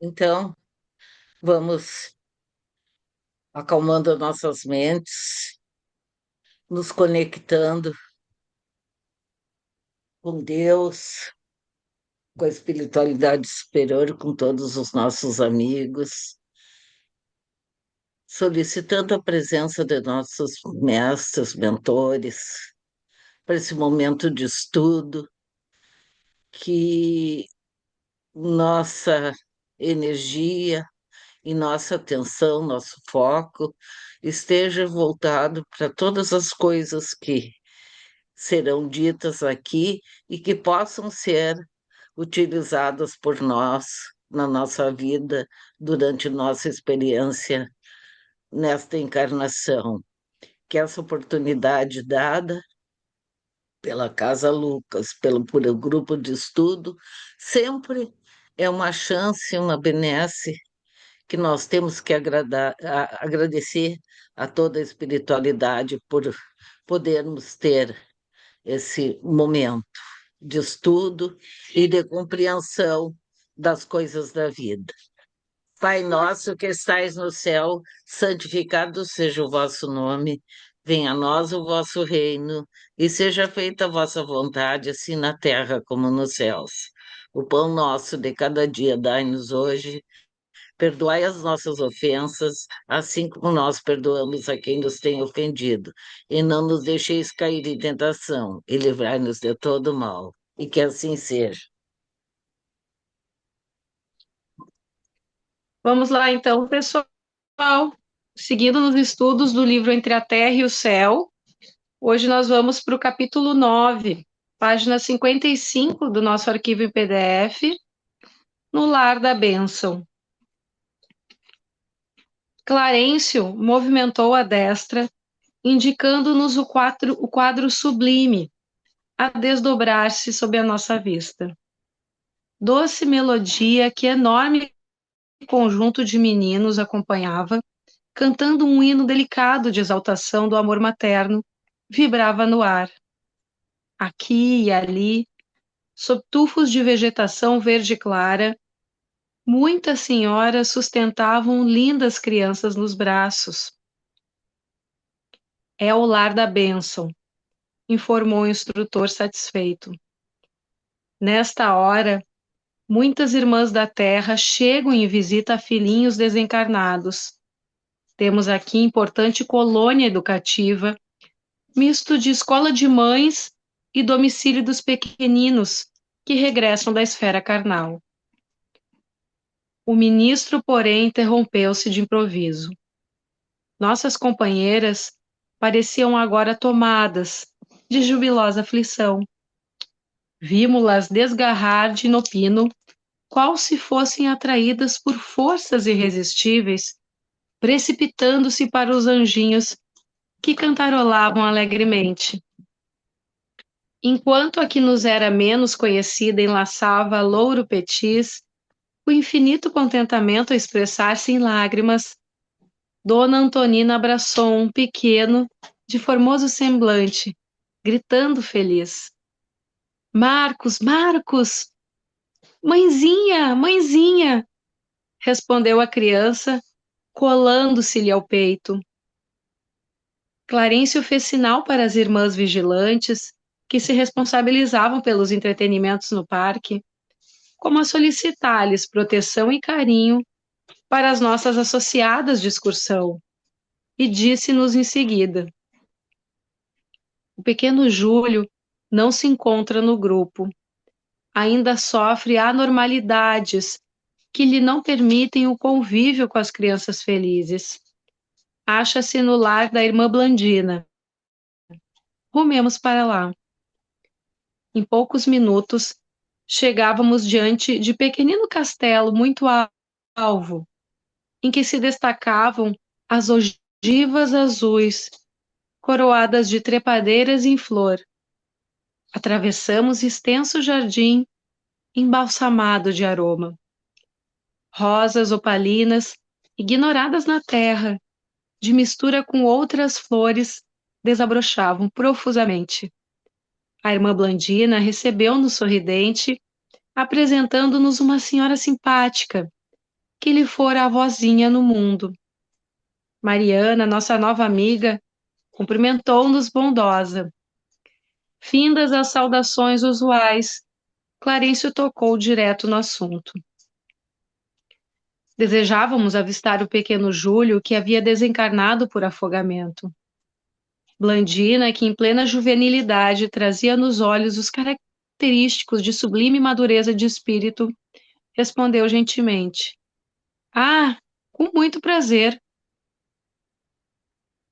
Então, vamos acalmando nossas mentes, nos conectando com Deus, com a espiritualidade superior, com todos os nossos amigos, solicitando a presença de nossos mestres, mentores, para esse momento de estudo, que nossa energia e nossa atenção, nosso foco esteja voltado para todas as coisas que serão ditas aqui e que possam ser utilizadas por nós na nossa vida durante nossa experiência nesta encarnação. Que essa oportunidade dada pela Casa Lucas, por um grupo de estudo, sempre é uma chance, uma benesse que nós temos que agradecer a toda a espiritualidade por podermos ter esse momento de estudo e de compreensão das coisas da vida. Pai nosso que estais no céu, santificado seja o vosso nome, venha a nós o vosso reino, e seja feita a vossa vontade, assim na terra como nos céus. O pão nosso de cada dia dai-nos hoje, perdoai as nossas ofensas, assim como nós perdoamos a quem nos tem ofendido, e não nos deixeis cair em tentação, e livrai-nos de todo mal. E que assim seja. Vamos lá, então, pessoal. Seguindo nos estudos do livro Entre a Terra e o Céu, hoje nós vamos para o capítulo 9, página 55 do nosso arquivo em PDF, no Lar da Bênção. Clarencio movimentou a destra, indicando-nos o quadro sublime, a desdobrar-se sob a nossa vista. Doce melodia que enorme conjunto de meninos acompanhava, cantando um hino delicado de exaltação do amor materno, vibrava no ar. Aqui e ali, sob tufos de vegetação verde clara, muitas senhoras sustentavam lindas crianças nos braços. É o lar da bênção, informou o instrutor satisfeito. Nesta hora, muitas irmãs da terra chegam em visita a filhinhos desencarnados. Temos aqui importante colônia educativa, misto de escola de mães e domicílio dos pequeninos que regressam da esfera carnal. O ministro, porém, interrompeu-se de improviso. Nossas companheiras pareciam agora tomadas de jubilosa aflição. Vimos-las desgarrar de inopino, qual se fossem atraídas por forças irresistíveis, precipitando-se para os anjinhos que cantarolavam alegremente. Enquanto a que nos era menos conhecida enlaçava louro petis, o infinito contentamento a expressar-se em lágrimas, Dona Antonina abraçou um pequeno, de formoso semblante, gritando feliz. Marcos, Marcos! Mãezinha, mãezinha! Respondeu a criança, colando-se-lhe ao peito. Clarencio fez sinal para as irmãs vigilantes, que se responsabilizavam pelos entretenimentos no parque, como a solicitar-lhes proteção e carinho para as nossas associadas de excursão, e disse-nos em seguida: o pequeno Júlio não se encontra no grupo, ainda sofre anormalidades que lhe não permitem o convívio com as crianças felizes. Acha-se no lar da irmã Blandina. Rumemos para lá. Em poucos minutos, chegávamos diante de pequenino castelo muito alvo, em que se destacavam as ogivas azuis, coroadas de trepadeiras em flor. Atravessamos extenso jardim embalsamado de aroma. Rosas opalinas, ignoradas na terra, de mistura com outras flores, desabrochavam profusamente. A irmã Blandina recebeu-nos sorridente, apresentando-nos uma senhora simpática, que lhe fora a vozinha no mundo. Mariana, nossa nova amiga, cumprimentou-nos bondosa. Findas as saudações usuais, Clarencio tocou direto no assunto. Desejávamos avistar o pequeno Júlio, que havia desencarnado por afogamento. Blandina, que em plena juvenilidade trazia nos olhos os característicos de sublime madureza de espírito, respondeu gentilmente: Ah, com muito prazer.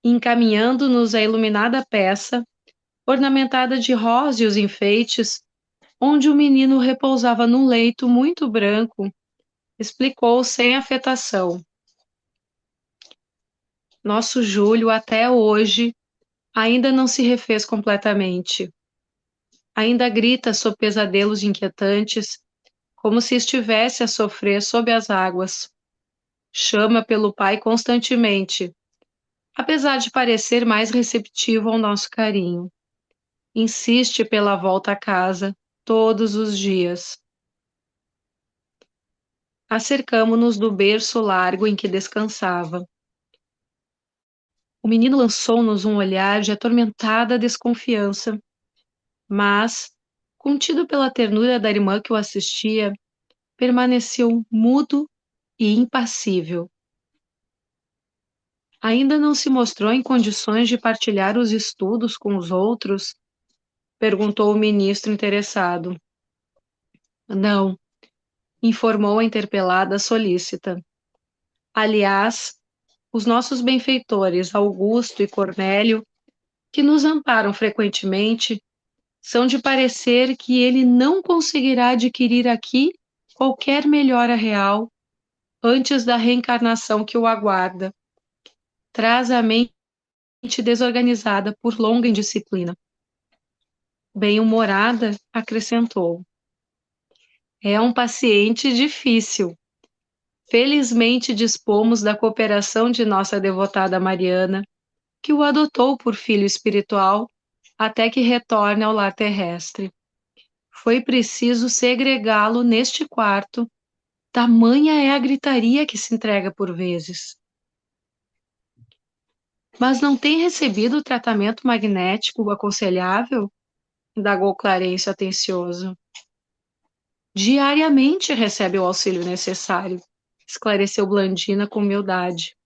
Encaminhando-nos a iluminada peça, ornamentada de róseos enfeites, onde o menino repousava num leito muito branco, explicou sem afetação. Nosso Júlio, até hoje, ainda não se refez completamente. Ainda grita sob pesadelos inquietantes, como se estivesse a sofrer sob as águas. Chama pelo pai constantemente, apesar de parecer mais receptivo ao nosso carinho. Insiste pela volta a casa, todos os dias. Acercamo-nos do berço largo em que descansava. O menino lançou-nos um olhar de atormentada desconfiança, mas, contido pela ternura da irmã que o assistia, permaneceu mudo e impassível. Ainda não se mostrou em condições de partilhar os estudos com os outros? Perguntou o ministro interessado. Não, informou a interpelada solícita. Aliás, os nossos benfeitores Augusto e Cornélio, que nos amparam frequentemente, são de parecer que ele não conseguirá adquirir aqui qualquer melhora real antes da reencarnação que o aguarda. Traz a mente desorganizada por longa indisciplina. Bem-humorada, acrescentou. É um paciente difícil. Felizmente dispomos da cooperação de nossa devotada Mariana, que o adotou por filho espiritual até que retorne ao lar terrestre. Foi preciso segregá-lo neste quarto, tamanha é a gritaria que se entrega por vezes. Mas não tem recebido o tratamento magnético aconselhável? Indagou Clarencio atencioso. Diariamente recebe o auxílio necessário, esclareceu Blandina com humildade.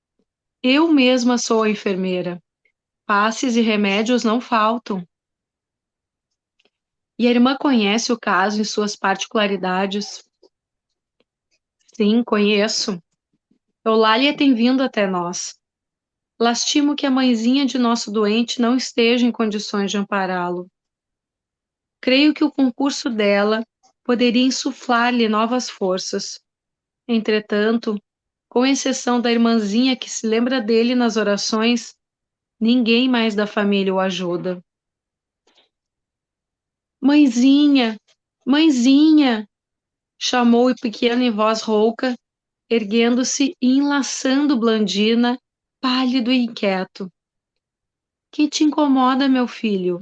Eu mesma sou a enfermeira. Passes e remédios não faltam. E a irmã conhece o caso em suas particularidades? Sim, conheço. Eulália tem vindo até nós. Lastimo que a mãezinha de nosso doente não esteja em condições de ampará-lo. Creio que o concurso dela poderia insuflar-lhe novas forças. Entretanto, com exceção da irmãzinha que se lembra dele nas orações, ninguém mais da família o ajuda. Mãezinha, mãezinha, chamou o pequeno em voz rouca, erguendo-se e enlaçando Blandina, pálido e inquieto. Que te incomoda, meu filho?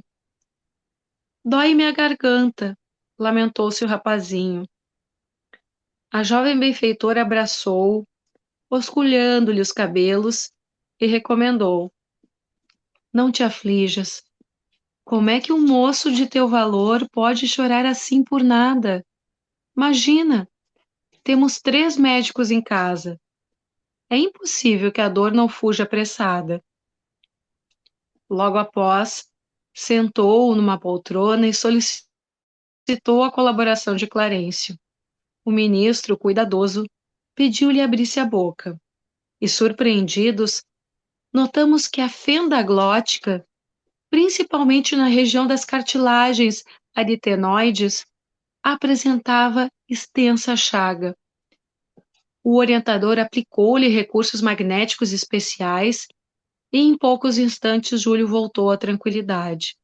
Dói-me a garganta, lamentou-se o rapazinho. A jovem benfeitora abraçou-o, osculhando-lhe os cabelos, e recomendou: Não te aflijas. Como é que um moço de teu valor pode chorar assim por nada? Imagina, temos 3 médicos em casa. É impossível que a dor não fuja apressada. Logo após, sentou-o numa poltrona e solicitou a colaboração de Clarencio. O ministro, cuidadoso, pediu-lhe abrisse a boca. E, surpreendidos, notamos que a fenda glótica, principalmente na região das cartilagens aritenoides, apresentava extensa chaga. O orientador aplicou-lhe recursos magnéticos especiais e em poucos instantes Júlio voltou à tranquilidade.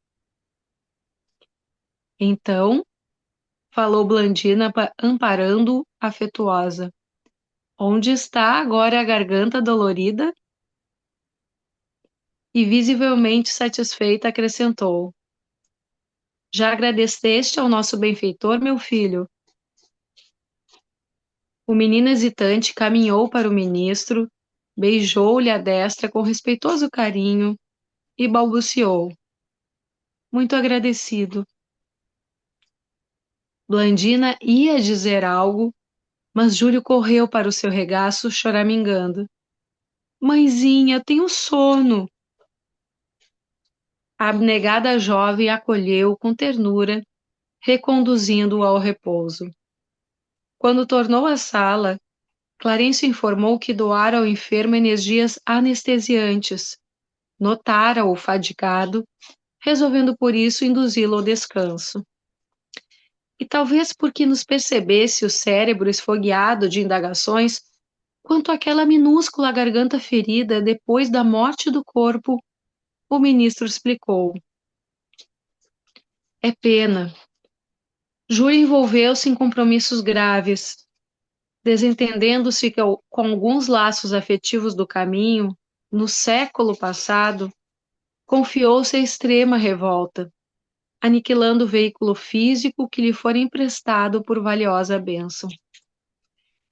Então, falou Blandina amparando afetuosa. Onde está agora a garganta dolorida? E visivelmente satisfeita acrescentou. Já agradeceste ao nosso benfeitor, meu filho? O menino hesitante caminhou para o ministro, beijou-lhe a destra com respeitoso carinho e balbuciou: Muito agradecido. Blandina ia dizer algo, mas Júlio correu para o seu regaço, choramingando. Mãezinha, tenho sono. A abnegada jovem acolheu com ternura, reconduzindo-o ao repouso. Quando tornou à sala, Clarencio informou que doara ao enfermo energias anestesiantes. Notara-o fadigado, resolvendo por isso induzi-lo ao descanso. E talvez porque nos percebesse o cérebro esfogueado de indagações, quanto àquela minúscula garganta ferida depois da morte do corpo, o ministro explicou. É pena. Júlio envolveu-se em compromissos graves, desentendendo-se com alguns laços afetivos do caminho, no século passado, confiou-se à extrema revolta, aniquilando o veículo físico que lhe fora emprestado por valiosa bênção.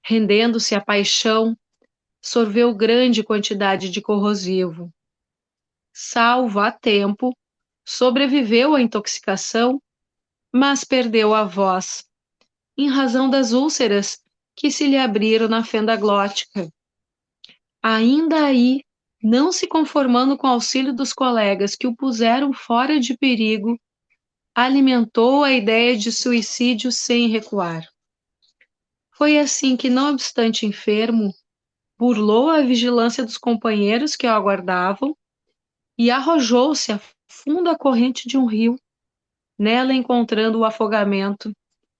Rendendo-se à paixão, sorveu grande quantidade de corrosivo. Salvo a tempo, sobreviveu à intoxicação, mas perdeu a voz, em razão das úlceras que se lhe abriram na fenda glótica. Ainda aí, não se conformando com o auxílio dos colegas que o puseram fora de perigo, alimentou a ideia de suicídio sem recuar. Foi assim que, não obstante enfermo, burlou a vigilância dos companheiros que o aguardavam e arrojou-se a funda corrente de um rio, nela encontrando o afogamento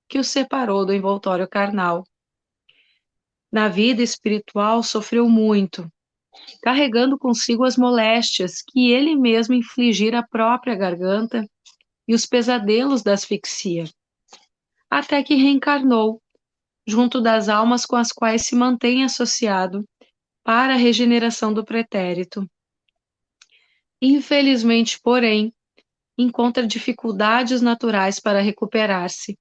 que o separou do envoltório carnal. Na vida espiritual sofreu muito, carregando consigo as moléstias que ele mesmo infligira à própria garganta e os pesadelos da asfixia, até que reencarnou, junto das almas com as quais se mantém associado, para a regeneração do pretérito. Infelizmente, porém, encontra dificuldades naturais para recuperar-se.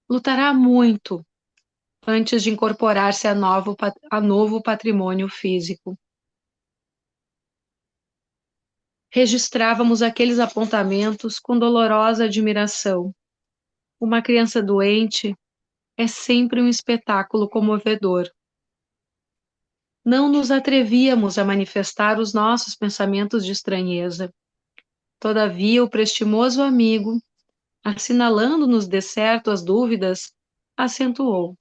Lutará muito antes de incorporar-se a novo patrimônio físico. Registrávamos aqueles apontamentos com dolorosa admiração. Uma criança doente é sempre um espetáculo comovedor. Não nos atrevíamos a manifestar os nossos pensamentos de estranheza. Todavia, o prestimoso amigo, assinalando-nos de certo as dúvidas, acentuou.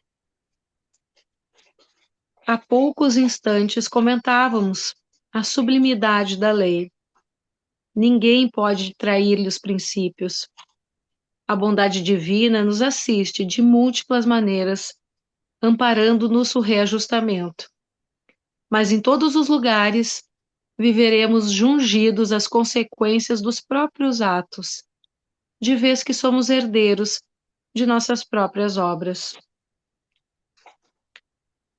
Há poucos instantes comentávamos a sublimidade da lei. Ninguém pode trair-lhe os princípios. A bondade divina nos assiste de múltiplas maneiras, amparando-nos o reajustamento. Mas em todos os lugares, viveremos jungidos às consequências dos próprios atos, de vez que somos herdeiros de nossas próprias obras.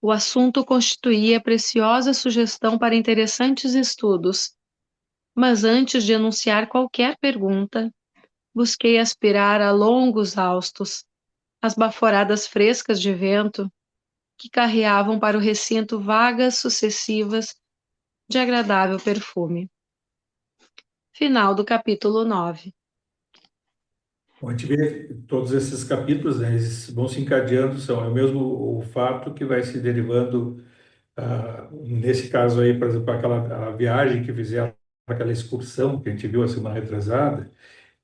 O assunto constituía preciosa sugestão para interessantes estudos, mas antes de anunciar qualquer pergunta, busquei aspirar a longos haustos as baforadas frescas de vento que carreavam para o recinto vagas sucessivas de agradável perfume. Final do capítulo 9. Bom, a gente vê todos esses capítulos, né, eles vão se encadeando, é o mesmo o fato que vai se derivando, nesse caso aí, por exemplo, aquela a viagem que fizeram, aquela excursão que a gente viu a semana retrasada,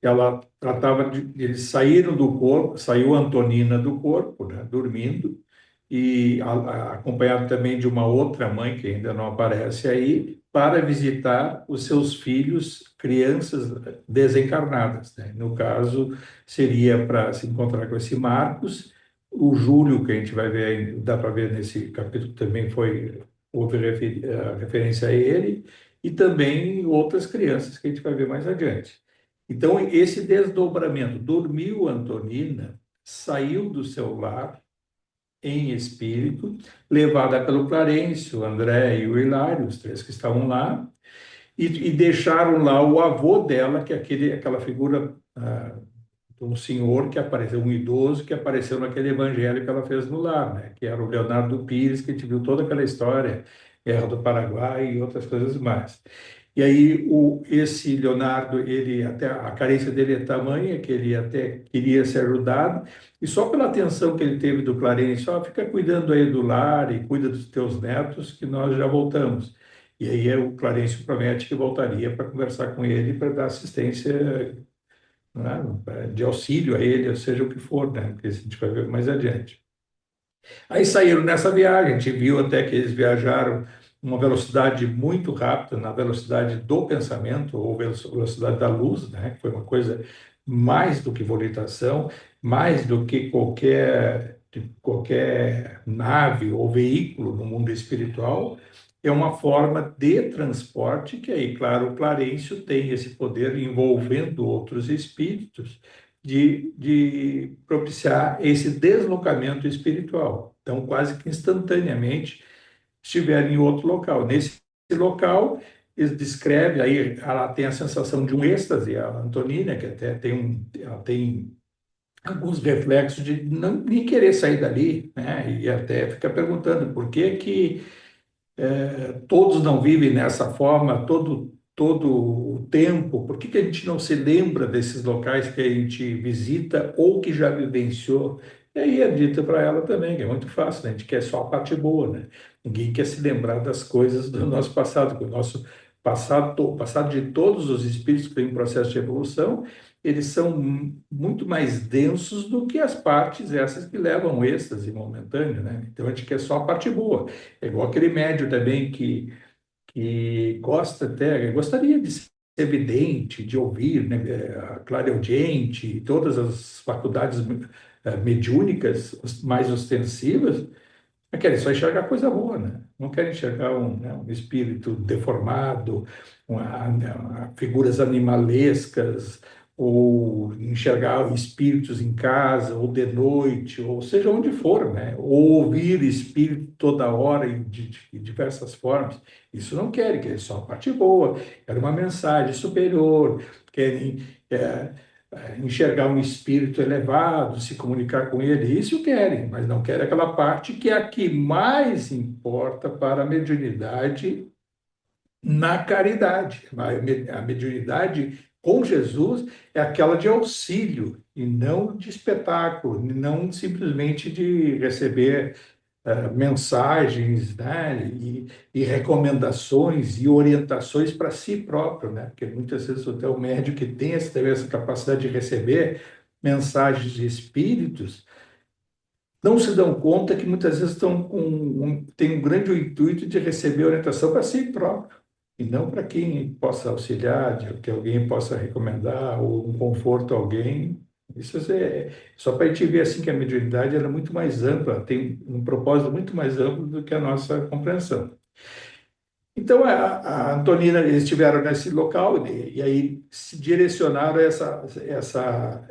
ela tratava de eles saíram do corpo, saiu a Antonina do corpo, né, dormindo, e acompanhado também de uma outra mãe que ainda não aparece aí, para visitar os seus filhos, crianças desencarnadas, né? No caso, seria para se encontrar com esse Marcos, o Júlio, que a gente vai ver, dá para ver nesse capítulo também houve referência a ele, e também outras crianças que a gente vai ver mais adiante. Então, esse desdobramento, dormiu Antonina, saiu do seu lar, em espírito, levada pelo Clarencio, o André e o Hilário, os três que estavam lá, e deixaram lá o avô dela, que é aquela figura um senhor que apareceu, um idoso que apareceu naquele evangelho que ela fez no lar, né? Que era o Leonardo Pires, que a gente viu toda aquela história, Guerra do Paraguai e outras coisas mais. E aí esse Leonardo, ele até a carência dele é tamanha que ele até queria ser ajudado, e só pela atenção que ele teve do Clarence, ó, fica cuidando aí do lar e cuida dos teus netos, que nós já voltamos. E aí o Clarence promete que voltaria para conversar com ele, para dar assistência, né, de auxílio a ele, ou seja o que for, né, porque a gente vai ver mais adiante. Aí saíram nessa viagem, a gente viu até que eles viajaram uma velocidade muito rápida, na velocidade do pensamento, ou velocidade da luz, né? Foi uma coisa mais do que volitação, mais do que qualquer nave ou veículo no mundo espiritual. É uma forma de transporte que aí, claro, o Clarencio tem esse poder envolvendo outros espíritos de propiciar esse deslocamento espiritual. Então, quase que instantaneamente estiver em outro local. Nesse local, ele descreve, aí ela tem a sensação de um êxtase, a Antonina, que até ela tem alguns reflexos de não nem querer sair dali, né? E até fica perguntando por que que todos não vivem nessa forma todo o tempo. Por que que a gente não se lembra desses locais que a gente visita ou que já vivenciou? E aí é dito para ela também, que é muito fácil, né? A gente quer só a parte boa, né? Ninguém quer se lembrar das coisas do nosso passado, que o nosso o passado de todos os espíritos que têm um processo de evolução, eles são muito mais densos do que as partes essas que levam o êxtase momentâneo, né? Então a gente quer só a parte boa. É igual aquele médium também que gosta até, gostaria de ser evidente, de ouvir, né, clareaudiente, todas as faculdades mediúnicas mais ostensivas, mas querem só enxergar coisa boa, né? Não querem enxergar um espírito deformado, figuras animalescas, ou enxergar espíritos em casa, ou de noite, ou seja onde for, né? Ou ouvir espírito toda hora e de diversas formas. Isso não querem só a parte boa, querem uma mensagem superior, querem enxergar um espírito elevado, se comunicar com ele, isso querem, mas não querem aquela parte que é a que mais importa para a mediunidade na caridade. A mediunidade com Jesus é aquela de auxílio e não de espetáculo, não simplesmente de receber mensagens, né, e recomendações e orientações para si próprio, né? Porque muitas vezes até o médium que tem essa capacidade de receber mensagens de espíritos não se dão conta que muitas vezes têm um grande intuito de receber orientação para si próprio, e não para quem possa auxiliar, que alguém possa recomendar, ou um conforto a alguém. Isso é só para a gente ver assim que a mediunidade ela é muito mais ampla, tem um propósito muito mais amplo do que a nossa compreensão. Então, a Antonina, eles estiveram nesse local e aí se direcionaram a essa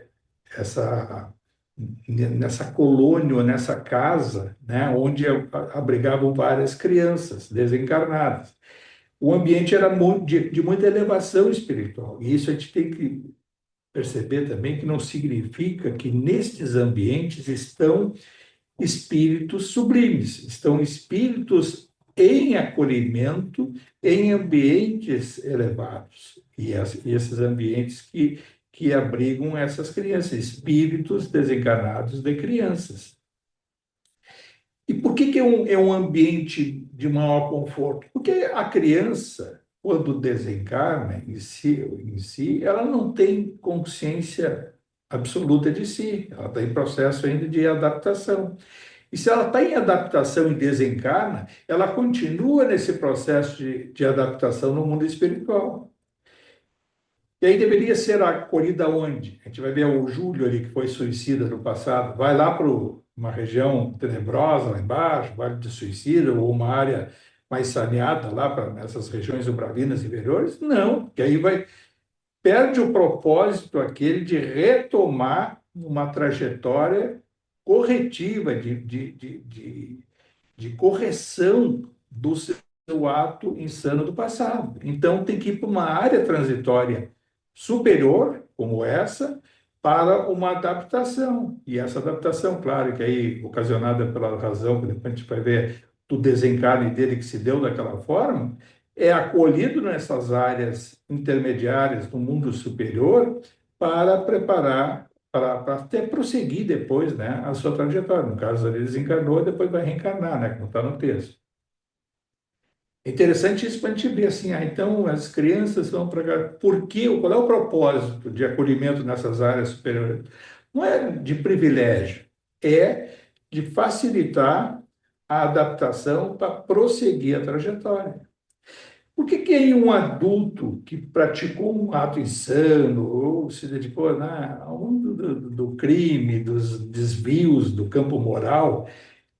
nessa colônia, nessa casa, né, onde abrigavam várias crianças desencarnadas. O ambiente era de muita elevação espiritual, e isso a gente tem que perceber também que não significa que nestes ambientes estão espíritos sublimes, estão espíritos em acolhimento em ambientes elevados, e esses ambientes que abrigam essas crianças, espíritos desencarnados de crianças. E por que é um ambiente de maior conforto? Porque a criança, quando desencarna em si, ela não tem consciência absoluta de si, ela está em processo ainda de adaptação. E se ela está em adaptação e desencarna, ela continua nesse processo de adaptação no mundo espiritual. E aí deveria ser acolhida onde? A gente vai ver o Júlio ali, que foi suicida no passado, vai lá para uma região tenebrosa lá embaixo, Vale do Suicida, ou uma área mais saneada lá para essas regiões umbralinas inferiores? Não, que aí perde o propósito aquele de retomar uma trajetória corretiva, de correção do seu ato insano do passado. Então, tem que ir para uma área transitória superior, como essa, para uma adaptação. E essa adaptação, claro, que aí ocasionada pela razão, que depois a gente vai ver do desencarne dele que se deu daquela forma, é acolhido nessas áreas intermediárias do mundo superior para preparar, para até prosseguir depois, né, a sua trajetória. No caso, ele desencarnou e depois vai reencarnar, né, como está no texto. É interessante isso para a gente ver assim, então as crianças vão para cá, por quê? Qual é o propósito de acolhimento nessas áreas superiores? Não é de privilégio, é de facilitar a adaptação para prosseguir a trajetória. Por que que aí um adulto que praticou um ato insano ou se dedicou, né, ao mundo do crime, dos desvios do campo moral,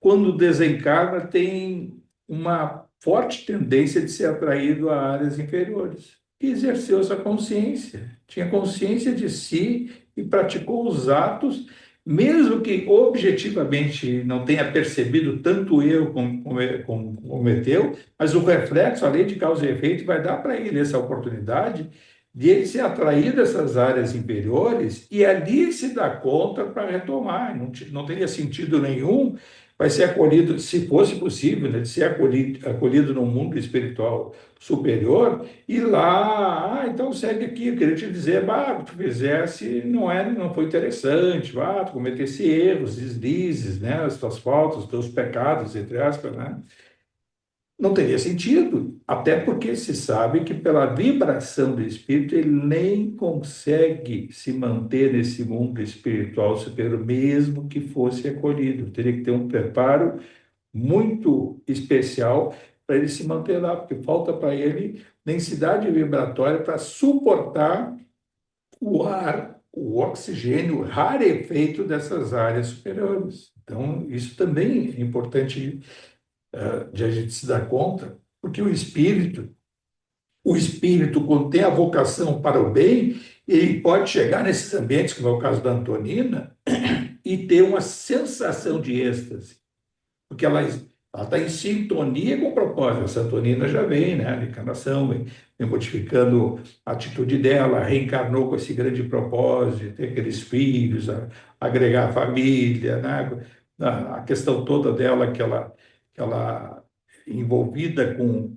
quando desencarna, tem uma forte tendência de ser atraído a áreas inferiores? E exerceu essa consciência, tinha consciência de si e praticou os atos, mesmo que objetivamente não tenha percebido tanto erro como cometeu, mas o reflexo, a lei de causa e efeito, vai dar para ele essa oportunidade de ele ser atraído a essas áreas inferiores e ali se dar conta para retomar. Não teria sentido nenhum vai ser acolhido, se fosse possível, né, de ser acolhido no mundo espiritual superior, e lá, então segue aqui, eu queria te dizer, bah, o que tu fizesse não foi interessante, bah, tu cometesse erros, deslizes, né, as tuas faltas, os teus pecados, entre aspas, né, não teria sentido, até porque se sabe que pela vibração do espírito ele nem consegue se manter nesse mundo espiritual superior, mesmo que fosse acolhido. Teria que ter um preparo muito especial para ele se manter lá, porque falta para ele densidade vibratória para suportar o ar, o oxigênio, o rarefeito dessas áreas superiores. Então, isso também é importante de a gente se dar conta, porque o espírito, quando tem a vocação para o bem, ele pode chegar nesses ambientes, como é o caso da Antonina, e ter uma sensação de êxtase, porque ela está em sintonia com o propósito. A Santonina já vem, né? A encarnação vem modificando a atitude dela, reencarnou com esse grande propósito, de ter aqueles filhos, agregar a família, né? A questão toda dela que ela envolvida com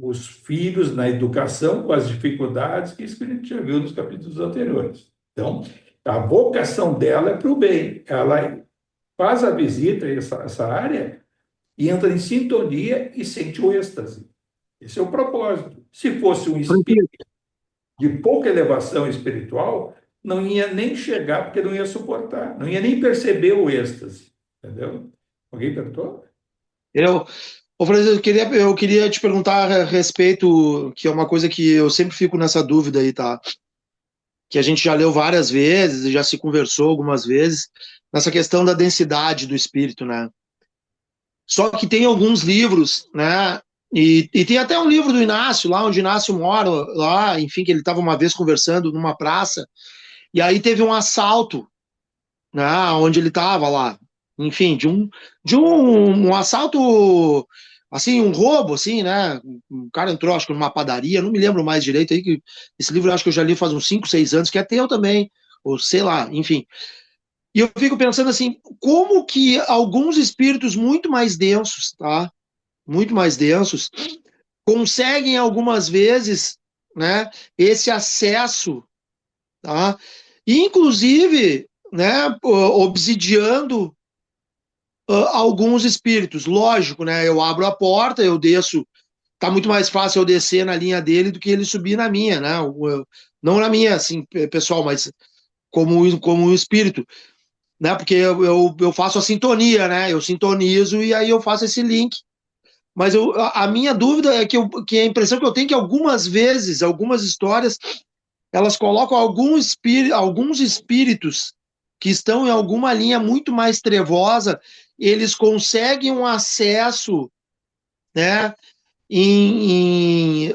os filhos na educação, com as dificuldades, que isso que a gente já viu nos capítulos anteriores. Então, a vocação dela é para o bem. Ela faz a visita a essa área e entra em sintonia e sente o êxtase. Esse é o propósito. Se fosse um espírito de pouca elevação espiritual, não ia nem chegar, porque não ia suportar, não ia nem perceber o êxtase. Entendeu? Alguém perguntou? Eu, Ô, Francisco, eu queria te perguntar a respeito, que é uma coisa que eu sempre fico nessa dúvida aí, tá? Que a gente já leu várias vezes, já se conversou algumas vezes, nessa questão da densidade do espírito, né? Só que tem alguns livros, né? E tem até um livro do Inácio, lá onde Inácio mora, lá, enfim, que ele estava uma vez conversando numa praça, e aí teve um assalto, né? Onde ele estava lá. Enfim, de um assalto, assim, um roubo, assim, né? Um cara entrou, acho que numa padaria, não me lembro mais direito aí, que esse livro eu acho que eu já li faz uns 5, 6 anos, que é teu também, ou sei lá, enfim. E eu fico pensando assim, como que alguns espíritos muito mais densos, tá? Muito mais densos, conseguem algumas vezes, né, esse acesso, tá? Inclusive, né, obsidiando alguns espíritos. Lógico, né? Eu abro a porta, eu desço. Tá muito mais fácil eu descer na linha dele do que ele subir na minha, né? Não na minha, assim, pessoal, mas como um espírito, né? Porque eu faço a sintonia, né? Eu sintonizo e aí eu faço esse link. Mas a minha dúvida é que a impressão que eu tenho é que algumas vezes, algumas histórias, elas colocam alguns espíritos que estão em alguma linha muito mais trevosa, eles conseguem um acesso, né, em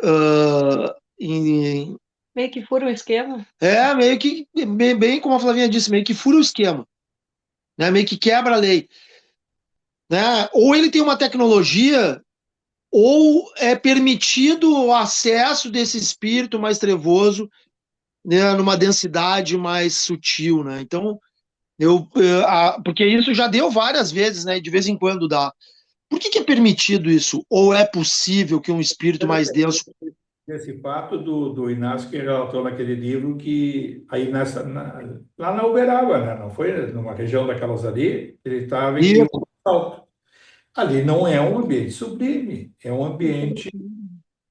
Meio que fura o esquema. meio que, bem como a Flavinha disse, meio que fura o esquema, né, meio que quebra a lei, né, ou ele tem uma tecnologia, ou é permitido o acesso desse espírito mais trevoso né, numa densidade mais sutil, né? Então, porque isso já deu várias vezes, né? De vez em quando dá. Por que é permitido isso? Ou é possível que um espírito mais denso... Esse fato do Inácio que relatou naquele livro que aí lá na Uberaba, né? Não foi numa região daquelas ali, ele estava em Isso. Rio Alto. Ali não é um ambiente sublime, é um ambiente,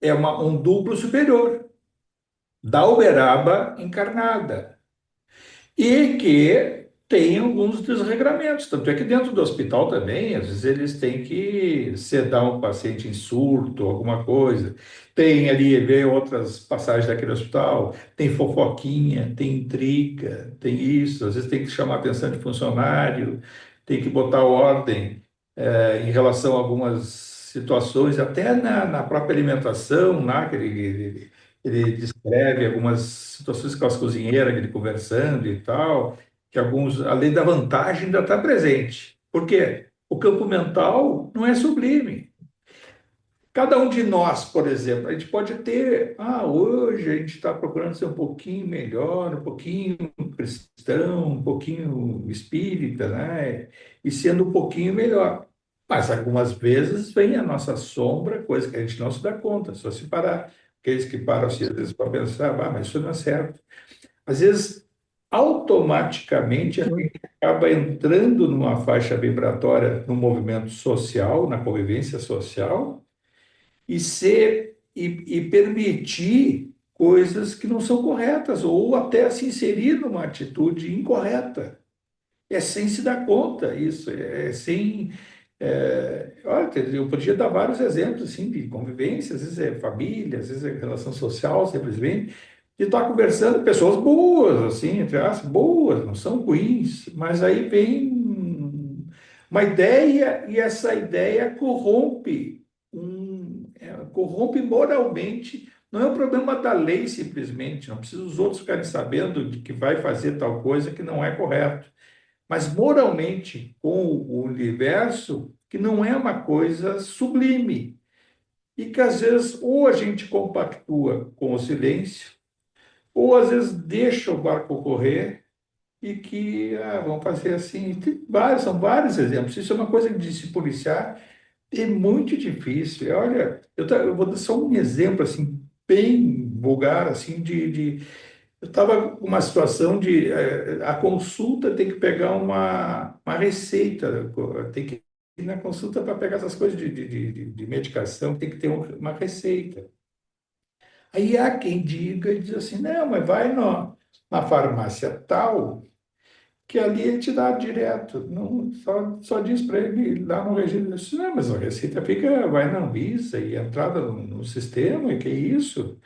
um duplo superior da Uberaba encarnada. E que tem alguns desregramentos. Tanto é que dentro do hospital também, às vezes eles têm que sedar um paciente em surto, alguma coisa. Tem ali, vê outras passagens daquele hospital, tem fofoquinha, tem intriga, tem isso. Às vezes tem que chamar a atenção de funcionário, tem que botar ordem, em relação a algumas situações, até na própria alimentação, lá, que ele descreve algumas situações com as cozinheiras, ele conversando e tal, que a lei da vantagem ainda está presente. Por quê? O campo mental não é sublime. Cada um de nós, por exemplo, a gente pode ter, hoje a gente está procurando ser um pouquinho melhor, um pouquinho cristão, um pouquinho espírita, né? E sendo um pouquinho melhor. Mas algumas vezes vem a nossa sombra, coisa que a gente não se dá conta, só se parar. Aqueles que param assim, às vezes para pensar, mas isso não é certo. Às vezes, automaticamente, a gente acaba entrando numa faixa vibratória no movimento social, na convivência social, e permitir coisas que não são corretas, ou até se inserir numa atitude incorreta. É sem se dar conta isso, é sem. Olha, eu podia dar vários exemplos assim, de convivência, às vezes é família, às vezes é relação social, simplesmente, de estar conversando, pessoas boas, assim, entre aspas, boas, não são ruins, mas aí vem uma ideia e essa ideia corrompe moralmente. Não é um problema da lei simplesmente, não precisa os outros ficarem sabendo de que vai fazer tal coisa que não é correto, mas moralmente com o universo, que não é uma coisa sublime. E que às vezes ou a gente compactua com o silêncio, ou às vezes deixa o barco correr e que vão fazer assim. São vários exemplos. Isso é uma coisa de se policiar, é muito difícil. Olha, eu vou dar só um exemplo assim, bem vulgar, assim, eu estava com uma situação de a consulta tem que pegar uma receita, tem que ir na consulta para pegar essas coisas de medicação, tem que ter uma receita. Aí há quem diga e diz assim, não, mas vai na farmácia tal, que ali ele te dá direto. Não, só diz para ele ir lá no registro. Eu disse, não, mas a receita vai na Anvisa e entrada no sistema, e que é isso?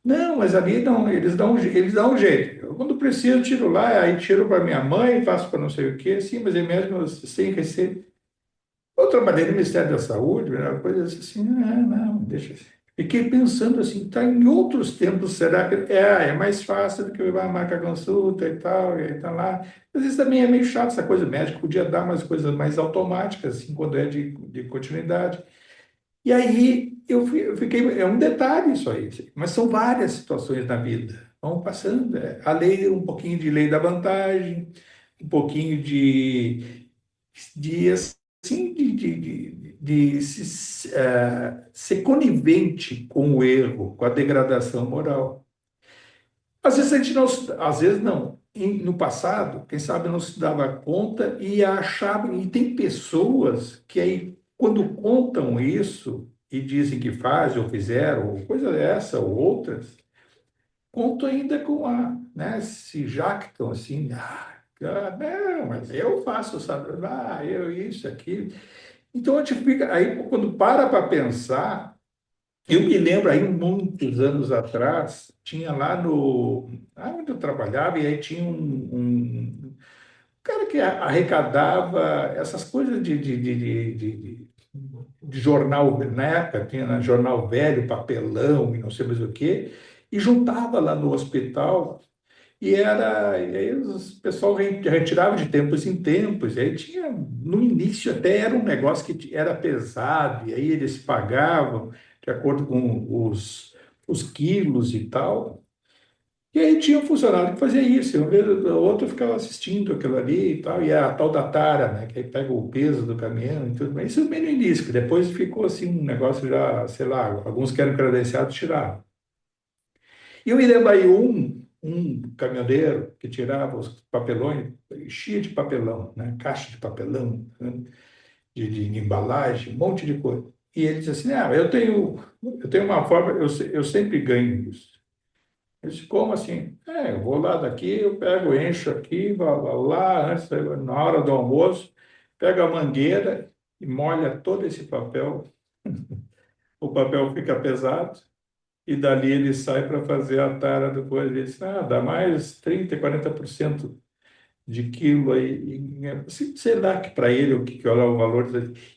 Não, mas ali não, eles dão um jeito. Eu, quando preciso, tiro lá, aí tiro para minha mãe, faço para não sei o quê, sim, mas é mesmo sem receita. Eu trabalhei no Ministério da Saúde, uma coisa assim, não, deixa assim. Fiquei pensando assim, tá em outros tempos, será que é mais fácil do que eu marcar consulta e tal, e aí tá lá. Às vezes também é meio chato essa coisa, o médico podia dar umas coisas mais automáticas, assim, quando é de continuidade. E aí eu fiquei, é um detalhe isso aí, assim, mas são várias situações na vida. Vão passando. A lei, um pouquinho de lei da vantagem, um pouquinho de assim, ser conivente com o erro, com a degradação moral. Às vezes a gente não, às vezes não. No passado, quem sabe não se dava conta e achava, e tem pessoas que aí, quando contam isso e dizem que fazem ou fizeram, ou coisa dessa ou outras, contam ainda com né, se jactam assim, não, mas eu faço, sabe, eu isso, aquilo. Então a gente fica, aí quando para pensar, eu me lembro aí, muitos anos atrás, tinha lá onde eu trabalhava, e aí tinha um cara que arrecadava essas coisas de jornal, na época, tinha jornal velho, papelão e não sei mais o quê, e juntava lá no hospital, e aí o pessoal retirava de tempos em tempos, e aí tinha, no início até era um negócio que era pesado, e aí eles pagavam de acordo com os quilos e tal. E aí tinha um funcionário que fazia isso, e o outro ficava assistindo aquilo ali e tal, e a tal da tara, né, que aí pega o peso do caminhão e tudo mais. Isso bem no início, que depois ficou assim um negócio já, sei lá, alguns que eram credenciados tiraram. E eu me lembro aí um caminhoneiro que tirava os papelões, enchia de papelão, né, caixa de papelão, né, de embalagem, um monte de coisa. E ele disse assim, eu tenho uma forma, eu sempre ganho isso. Eu disse, como assim? Eu vou lá daqui, eu pego, encho aqui, vou lá, antes, na hora do almoço, pego a mangueira e molha todo esse papel. O papel fica pesado e dali ele sai para fazer a tara depois. Ele disse, dá mais 30, 40% de quilo aí. Assim, sei lá que para ele o que é o valor.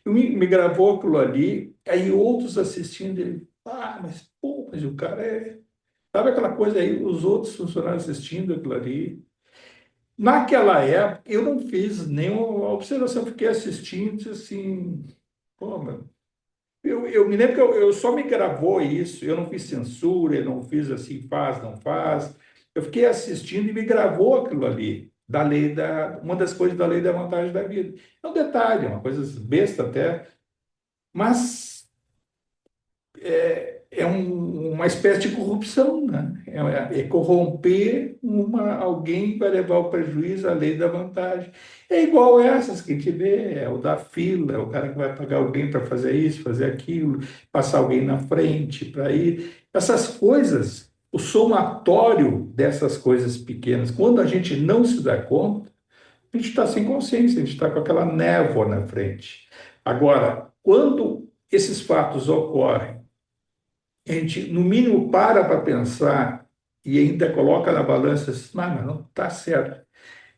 E me gravou aquilo ali, aí outros assistindo, ele, mas pô, mas o cara é. Sabe aquela coisa aí, os outros funcionários assistindo aquilo ali. Naquela época, eu não fiz nenhuma observação, fiquei assistindo, disse assim, pô, mano. Eu me lembro que eu só me gravou isso, eu não fiz censura, eu não fiz assim, faz, não faz. Eu fiquei assistindo e me gravou aquilo ali, uma das coisas da lei da vantagem da vida. É um detalhe, uma coisa besta até, mas é uma espécie de corrupção, né? É corromper alguém para levar ao prejuízo a lei da vantagem. É igual essas que a gente vê, é o da fila, é o cara que vai pagar alguém para fazer isso, fazer aquilo, passar alguém na frente para ir. Essas coisas, o somatório dessas coisas pequenas, quando a gente não se dá conta, a gente está sem consciência, a gente está com aquela névoa na frente. Agora, quando esses fatos ocorrem, a gente, no mínimo, para pensar e ainda coloca na balança, mas não está certo.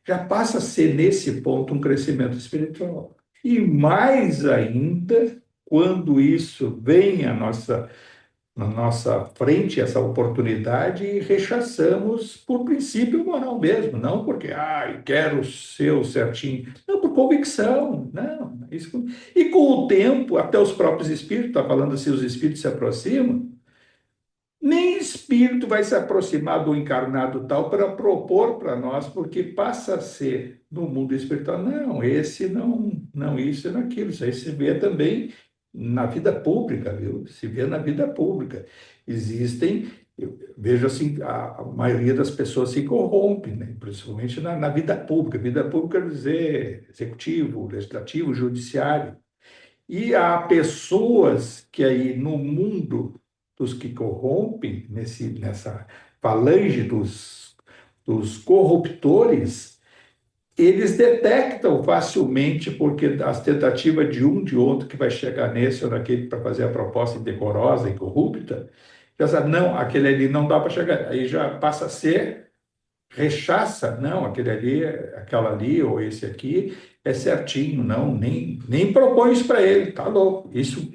Já passa a ser, nesse ponto, um crescimento espiritual. E mais ainda, quando isso vem na nossa frente, essa oportunidade, e rechaçamos por princípio moral mesmo, não porque, quero ser o certinho, não, por convicção, não. E com o tempo, até os próprios espíritos, está falando assim, os espíritos se aproximam, nem espírito vai se aproximar do encarnado tal para propor para nós, porque passa a ser no mundo espiritual. Não, esse não isso e não aquilo. Isso aí se vê também na vida pública, viu? Se vê na vida pública. Existem, eu vejo assim, a maioria das pessoas se corrompe, né? Principalmente na vida pública. Vida pública quer dizer executivo, legislativo, judiciário. E há pessoas que aí no mundo dos que corrompem, nessa falange dos corruptores, eles detectam facilmente, porque as tentativas de um de outro que vai chegar nesse ou naquele para fazer a proposta indecorosa e corrupta, já sabe, não, aquele ali não dá para chegar, aí já passa a ser rechaça, não, aquele ali, aquela ali ou esse aqui é certinho, não, nem propõe isso para ele, tá louco. Isso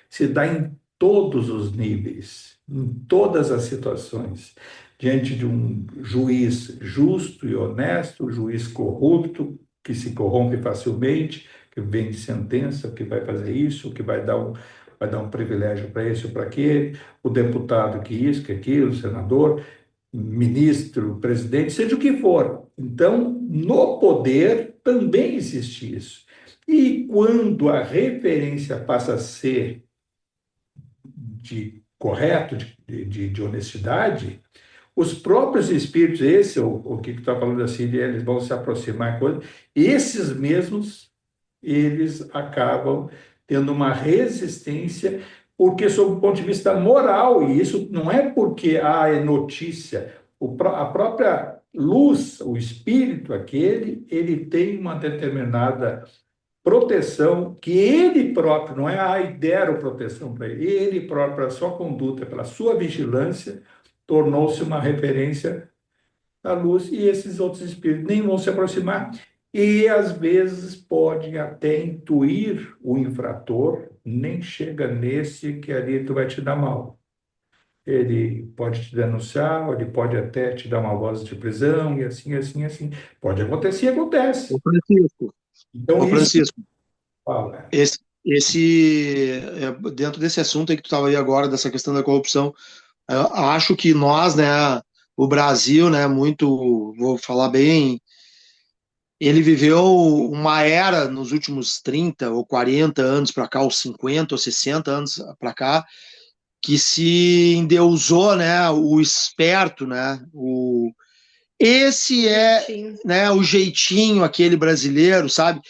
se dá em todos os níveis, em todas as situações. Diante de um juiz justo e honesto, juiz corrupto, que se corrompe facilmente, que vem de sentença, que vai fazer isso, que vai dar um privilégio para esse ou para aquele, o deputado que isso, que aquilo, o senador, ministro, presidente, seja o que for. Então, no poder também existe isso. E quando a referência passa a ser de correto, de honestidade, os próprios espíritos, esse, o que está falando assim, eles vão se aproximar, esses mesmos, eles acabam tendo uma resistência, porque, sob o ponto de vista moral, e isso não é porque é notícia, a própria luz, o espírito aquele, ele tem uma determinada proteção que ele próprio, não é deram proteção para ele, ele próprio, pela sua conduta, pela sua vigilância, tornou-se uma referência à luz e esses outros espíritos nem vão se aproximar e às vezes podem até intuir o infrator, nem chega nesse que ali tu vai te dar mal. Ele pode te denunciar, ele pode até te dar uma voz de prisão e assim, assim, assim. Pode acontecer, acontece. Ô Francisco, Então ô isso Francisco, fala. dentro desse assunto aí que tu estava aí agora, dessa questão da corrupção, eu acho que nós, né, o Brasil, né, muito, vou falar bem, ele viveu uma era nos últimos 30 ou 40 anos para cá, ou 50 ou 60 anos para cá, que se endeusou, né, o esperto, né, esse é, Jeitinho. né, o jeitinho aquele brasileiro, sabe?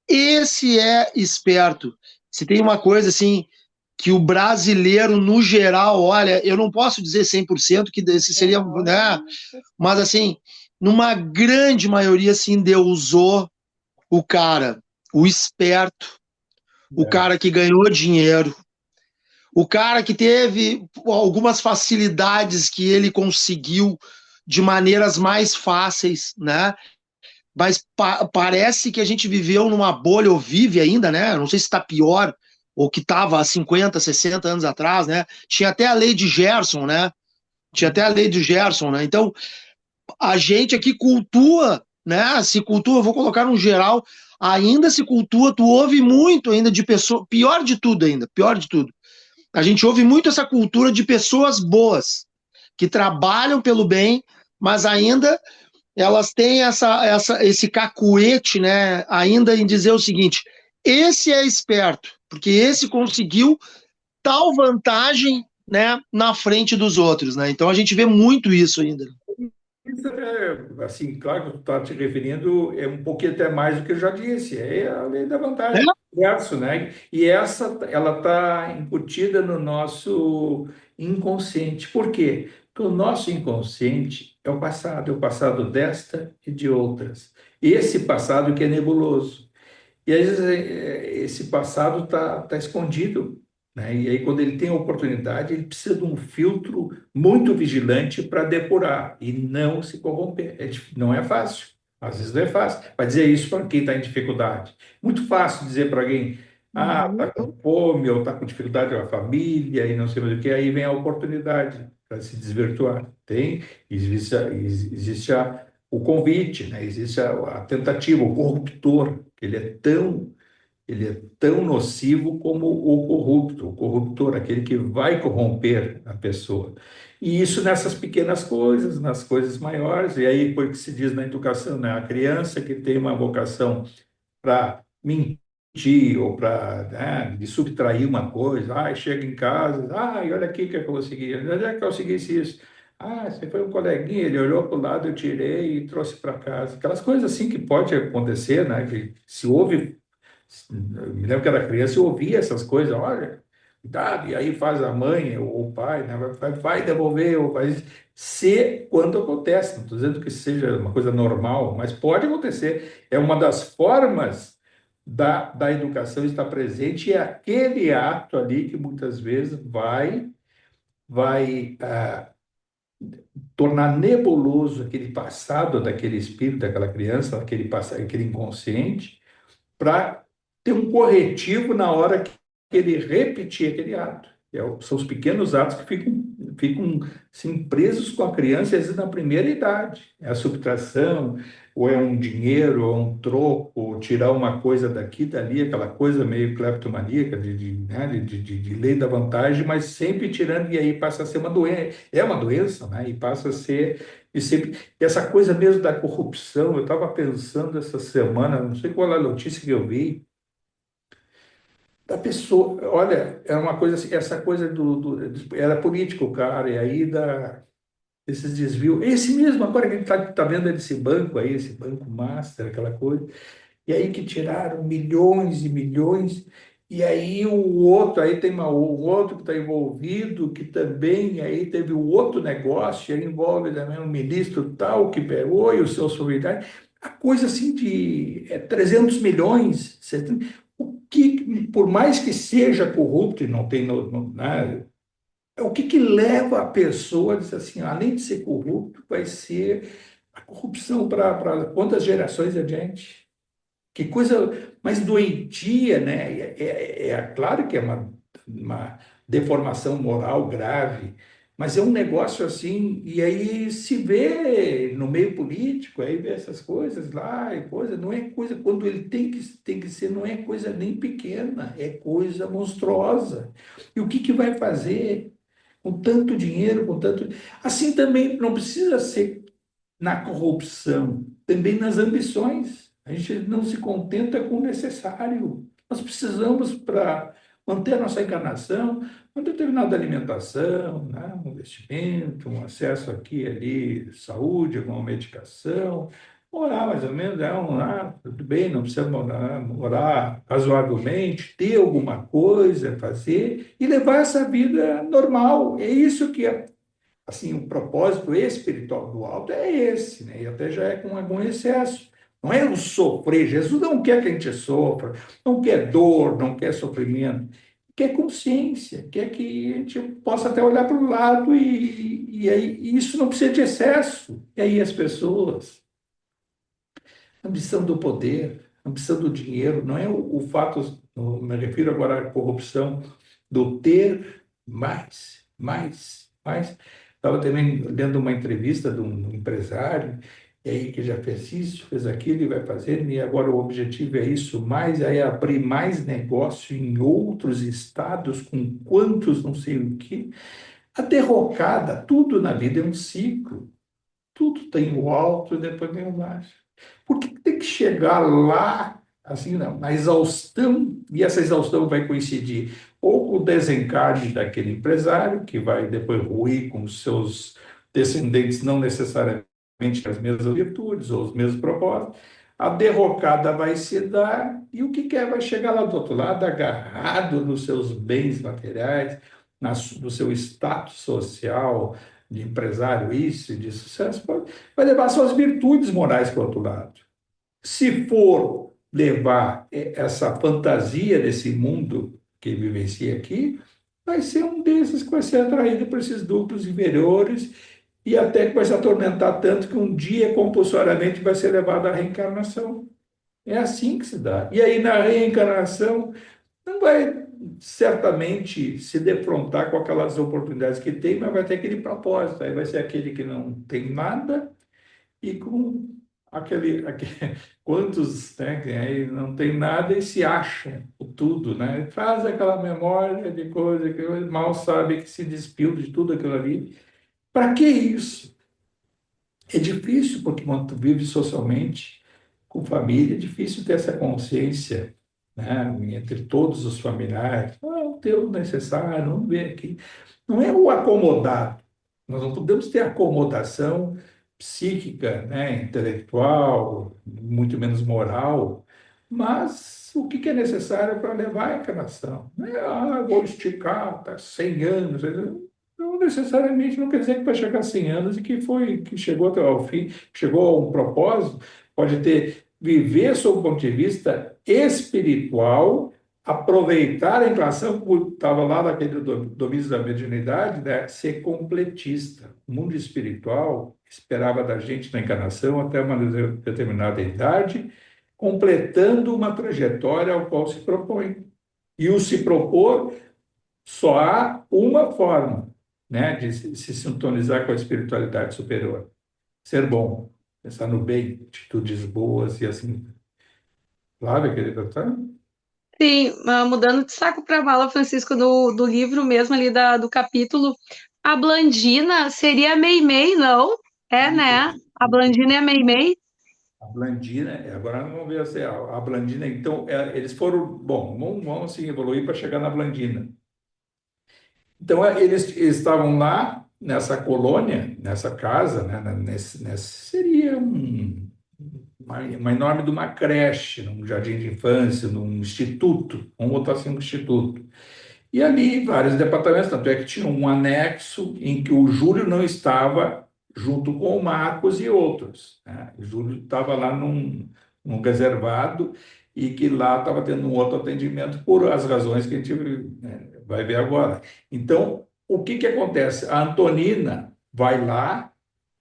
Esse é esperto. Se tem uma coisa assim que o brasileiro no geral, olha, eu não posso dizer 100% que esse seria, né, mas assim, numa grande maioria se endeusou o cara, o esperto, o É, cara que ganhou dinheiro, o cara que teve algumas facilidades que ele conseguiu de maneiras mais fáceis, né? Mas parece que a gente viveu numa bolha, ou vive ainda, né? Não sei se está pior, ou que estava há 50, 60 anos atrás, né? Tinha até a lei de Gerson, né? Tinha até a lei de Gerson, né? Então, a gente aqui cultua, né? Se cultua, eu vou colocar no geral, ainda se cultua, tu ouve muito ainda de pessoas, pior de tudo ainda, pior de tudo. A gente ouve muito essa cultura de pessoas boas, que trabalham pelo bem, mas ainda elas têm esse cacuete, né? Ainda em dizer o seguinte: esse é esperto, porque esse conseguiu tal vantagem, né, na frente dos outros, né? Então a gente vê muito isso ainda. isso é, assim, claro que tu está te referindo, é um pouquinho até mais do que eu já disse, é a lei da É? vantagem, verso, né? E essa, ela está embutida no nosso inconsciente. Por quê? Porque o nosso inconsciente é o passado desta e de outras. Esse passado que é nebuloso. E às vezes esse passado está escondido, né? E aí, quando ele tem a oportunidade, ele precisa de um filtro muito vigilante para depurar e não se corromper. Não é fácil. Às vezes não é fácil. Vai dizer isso para quem está em dificuldade. Muito fácil dizer para alguém, ah, está com fome ou está com dificuldade com a família e não sei mais o que. Aí vem a oportunidade para se desvirtuar. Existe o convite, né? Existe a tentativa, o corruptor, que ele é tão nocivo como o corrupto, o corruptor, aquele que vai corromper a pessoa. E isso nessas pequenas coisas, nas coisas maiores, e aí foi o que se diz na educação, né? A criança que tem uma vocação para mentir ou para, né, de subtrair uma coisa, chega em casa, olha aqui que eu consegui, onde é que eu consegui isso? Você foi um coleguinha, ele olhou para o lado, eu tirei e trouxe para casa. Aquelas coisas assim que pode acontecer, né? Que se ouve, eu me lembro que era criança e ouvia essas coisas, olha, cuidado, e aí faz a mãe ou o pai, né? Vai devolver, ou faz. Se quando acontece, não estou dizendo que seja uma coisa normal, mas pode acontecer. É uma das formas da educação estar presente, e é aquele ato ali que muitas vezes vai tornar nebuloso aquele passado daquele espírito, daquela criança, aquele passado, aquele inconsciente, para ter um corretivo na hora que ele repetir aquele ato. São os pequenos atos que ficam assim, presos com a criança, às vezes na primeira idade. É a subtração, ou é um dinheiro, ou um troco, ou tirar uma coisa daqui, dali, aquela coisa meio cleptomaníaca, né, de lei da vantagem, mas sempre tirando, e aí passa a ser uma doença. É uma doença, né? E passa a ser. E sempre, essa coisa mesmo da corrupção, eu estava pensando essa semana, não sei qual é a notícia que eu vi, da pessoa, olha, é uma coisa assim, essa coisa era político, cara, e aí esses desvios, esse mesmo, agora que a gente está vendo esse banco aí, esse banco master, aquela coisa, e aí que tiraram milhões e milhões, e aí o outro, aí tem o outro que está envolvido, que também, aí teve o outro negócio, aí envolve também um ministro tal que pegou e o seu solidário, a coisa assim de 300 milhões, 70, o que, por mais que seja corrupto e não tem, né, o que leva a pessoa a dizer assim, além de ser corrupto, vai ser a corrupção para quantas gerações adiante? Que coisa mais doentia, né? Claro que é uma deformação moral grave, mas é um negócio assim, e aí se vê no meio político, aí vê essas coisas lá, e coisa, não é coisa, quando ele tem que ser, não é coisa nem pequena, é coisa monstruosa. E o que vai fazer? Com tanto dinheiro, com tanto. Assim também não precisa ser na corrupção, também nas ambições. A gente não se contenta com o necessário. Nós precisamos, para manter a nossa encarnação, uma determinada alimentação, né? Um vestimento, um acesso aqui e ali, saúde, alguma medicação, morar mais ou menos, tudo bem, não precisa morar razoavelmente, ter alguma coisa, fazer e levar essa vida normal. É isso que é assim, o propósito espiritual do alto é esse, né? E até já é com algum excesso. Não é o sofrer. Jesus não quer que a gente sofra, não quer dor, não quer sofrimento, quer consciência, quer que a gente possa até olhar para o lado e aí e isso não precisa de excesso. E aí as pessoas, ambição do poder, ambição do dinheiro, não é o fato, me refiro agora à corrupção, do ter mais, mais, mais. Estava também lendo uma entrevista de um empresário, e aí que já fez isso, fez aquilo e vai fazer, e agora o objetivo é isso, mais é abrir mais negócio em outros estados, com quantos não sei o quê. A derrocada, tudo na vida é um ciclo. Tudo tem o alto e depois tem o baixo. Por que tem que chegar lá, assim, não, na exaustão, e essa exaustão vai coincidir ou com o desencarne daquele empresário, que vai depois ruir com os seus descendentes, não necessariamente as mesmas virtudes ou os mesmos propósitos, a derrocada vai se dar, e o que quer vai chegar lá do outro lado, agarrado nos seus bens materiais, no seu status social, de empresário, isso, de sucesso, vai levar suas virtudes morais para o outro lado. Se for levar essa fantasia desse mundo que vivencia aqui, vai ser um desses que vai ser atraído por esses duplos inferiores e até que vai se atormentar tanto que um dia compulsoriamente vai ser levado à reencarnação. É assim que se dá. E aí, na reencarnação, não vai certamente se defrontar com aquelas oportunidades que tem, mas vai ter aquele propósito. Aí vai ser aquele que não tem nada e com quantos, né, que aí não tem nada e se acham o tudo, né? Traz aquela memória de coisa que mal sabe que se despiu de tudo aquilo ali. Para que isso? É difícil, porque quando tu vive socialmente, com família, é difícil ter essa consciência, né, entre todos os familiares. O teu necessário, vamos ver aqui. Não é o acomodado. Nós não podemos ter acomodação psíquica, né, intelectual, muito menos moral, mas o que é necessário para levar a encarnação? Não é, vou esticar, tá 100 anos. Não necessariamente não quer dizer que vai chegar a 100 anos e que chegou até ao fim, chegou a um propósito, pode ter, viver sob o ponto de vista espiritual, aproveitar a encarnação, como estava lá naquele domínio da mediunidade, né? Ser completista. O mundo espiritual esperava da gente na encarnação até uma determinada idade, completando uma trajetória ao qual se propõe. E o se propor só há uma forma, né, de se sintonizar com a espiritualidade superior. Ser bom, pensar no bem, atitudes boas e assim. Flávia, querida, tá? Sim, mudando de saco para mala, Francisco, do livro mesmo ali do capítulo, a Blandina seria a Meimei, não? É, né? A Blandina é a Meimei? A Blandina, agora vamos ver assim, a Blandina, então, eles foram, bom, vamos assim, evoluir para chegar na Blandina. Então, eles estavam lá, nessa colônia, nessa casa, né, seria uma enorme de uma creche, num jardim de infância, num instituto, vamos botar assim, um instituto. E ali, vários departamentos, tanto é que tinha um anexo em que o Júlio não estava junto com o Marcos e outros, né? O Júlio estava lá num reservado e que lá estava tendo um outro atendimento por as razões que a gente, né, vai ver agora. Então, o que acontece? A Antonina vai lá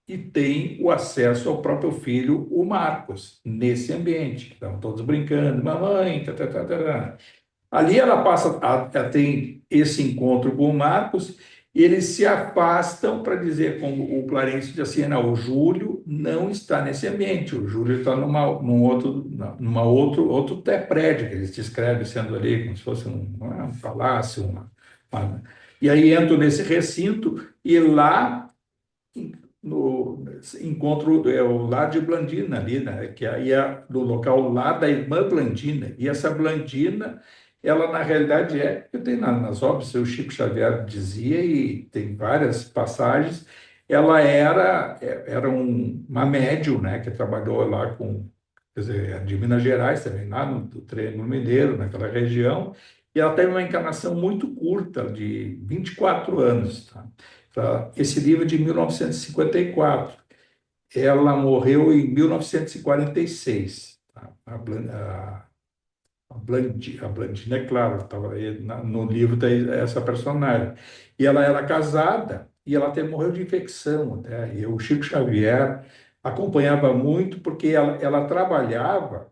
e tem o acesso ao próprio filho, o Marcos, nesse ambiente. Estão todos brincando, mamãe, tá, tá, tá, tá, tá. Ali ela passa a ter esse encontro com o Marcos, e eles se afastam para dizer, como o Clarence diz assim, não, o Júlio não está nesse ambiente, o Júlio está outro até prédio, que eles descrevem sendo ali como se fosse um palácio, E aí entro nesse recinto e lá encontro o lar de Blandina ali, né? Que aí é do local lá da irmã Blandina. E essa Blandina, ela na realidade eu tenho nas obras, o Chico Xavier dizia, e tem várias passagens, ela era uma médium, né? Que trabalhou lá com, quer dizer, de Minas Gerais também, lá no Triângulo Mineiro, naquela região, e ela teve uma encarnação muito curta, de 24 anos, tá? Tá? Esse livro é de 1954. Ela morreu em 1946. Tá? A Blandina, é claro, estava no livro tem essa personagem. E ela era casada e ela até morreu de infecção. Até. E o Chico Xavier acompanhava muito porque ela trabalhava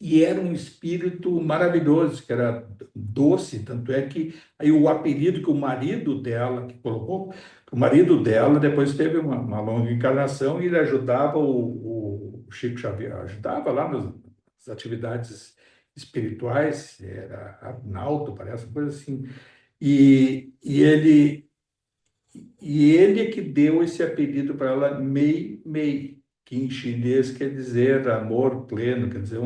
e era um espírito maravilhoso, que era doce, tanto é que aí o apelido que o marido dela que colocou, o marido dela depois teve uma longa encarnação e ele ajudava o Chico Xavier, ajudava lá nas atividades espirituais, era Arnaldo, parece, uma coisa assim. E, e ele e ele é que deu esse apelido para ela, Mei Mei, que em chinês quer dizer amor pleno, quer dizer,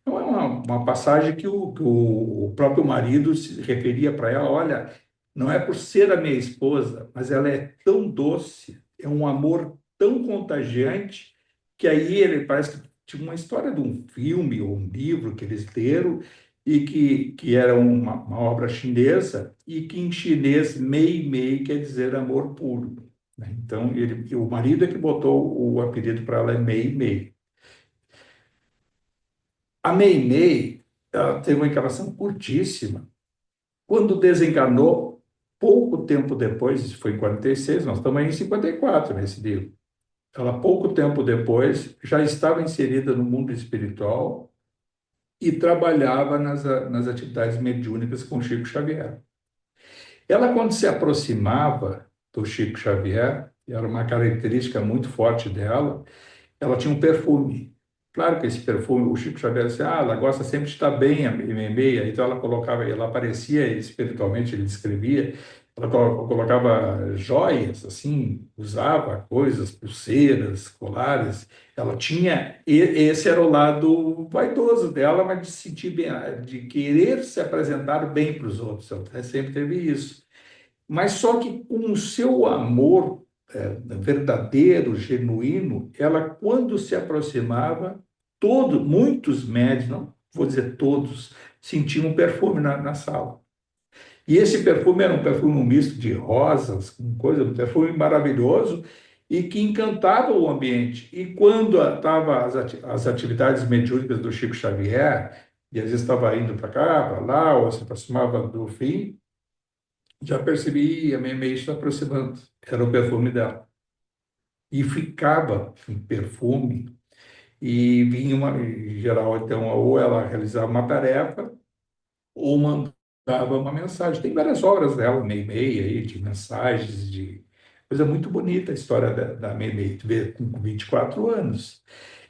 não é uma passagem que o próprio marido se referia para ela, olha, não é por ser a minha esposa, mas ela é tão doce, é um amor tão contagiante, que aí ele parece que tinha uma história de um filme ou um livro que eles leram, e que era uma obra chinesa, e que em chinês Mei Mei quer dizer amor puro. Né? Então, o marido é que botou o apelido para ela, é Mei Mei. A Mei Mei, ela teve uma encarnação curtíssima. Quando desencarnou, pouco tempo depois, isso foi em 46, nós estamos aí em 54 nesse livro. Ela, pouco tempo depois, já estava inserida no mundo espiritual e trabalhava nas atividades mediúnicas com Chico Xavier. Ela, quando se aproximava do Chico Xavier, e era uma característica muito forte dela, ela tinha um perfume. Claro que esse perfume, o Chico Xavier disse, ela gosta sempre de estar bem, a meia, então ela colocava, ela aparecia espiritualmente, ele descrevia, ela colocava joias, assim, usava coisas, pulseiras, colares, ela tinha, esse era o lado vaidoso dela, mas de se sentir bem, de querer se apresentar bem para os outros, ela sempre teve isso. Mas só que com o seu amor verdadeiro, genuíno, ela, quando se aproximava, muitos médios, não vou dizer todos, sentiam um perfume na sala. E esse perfume era um perfume misto de rosas, com coisa, um perfume maravilhoso e que encantava o ambiente. E quando estavam as atividades mediúnicas do Chico Xavier, e às vezes estava indo para cá, para lá, ou se aproximava do fim, já percebi, a minha meia está aproximando. Era o perfume dela. E ficava em perfume, e vinha em geral, então, ou ela realizava uma tarefa, ou mandava uma mensagem. Tem várias obras dela, Meimei, aí, de mensagens, de coisa muito bonita a história da Meimei, tu vê, com 24 anos.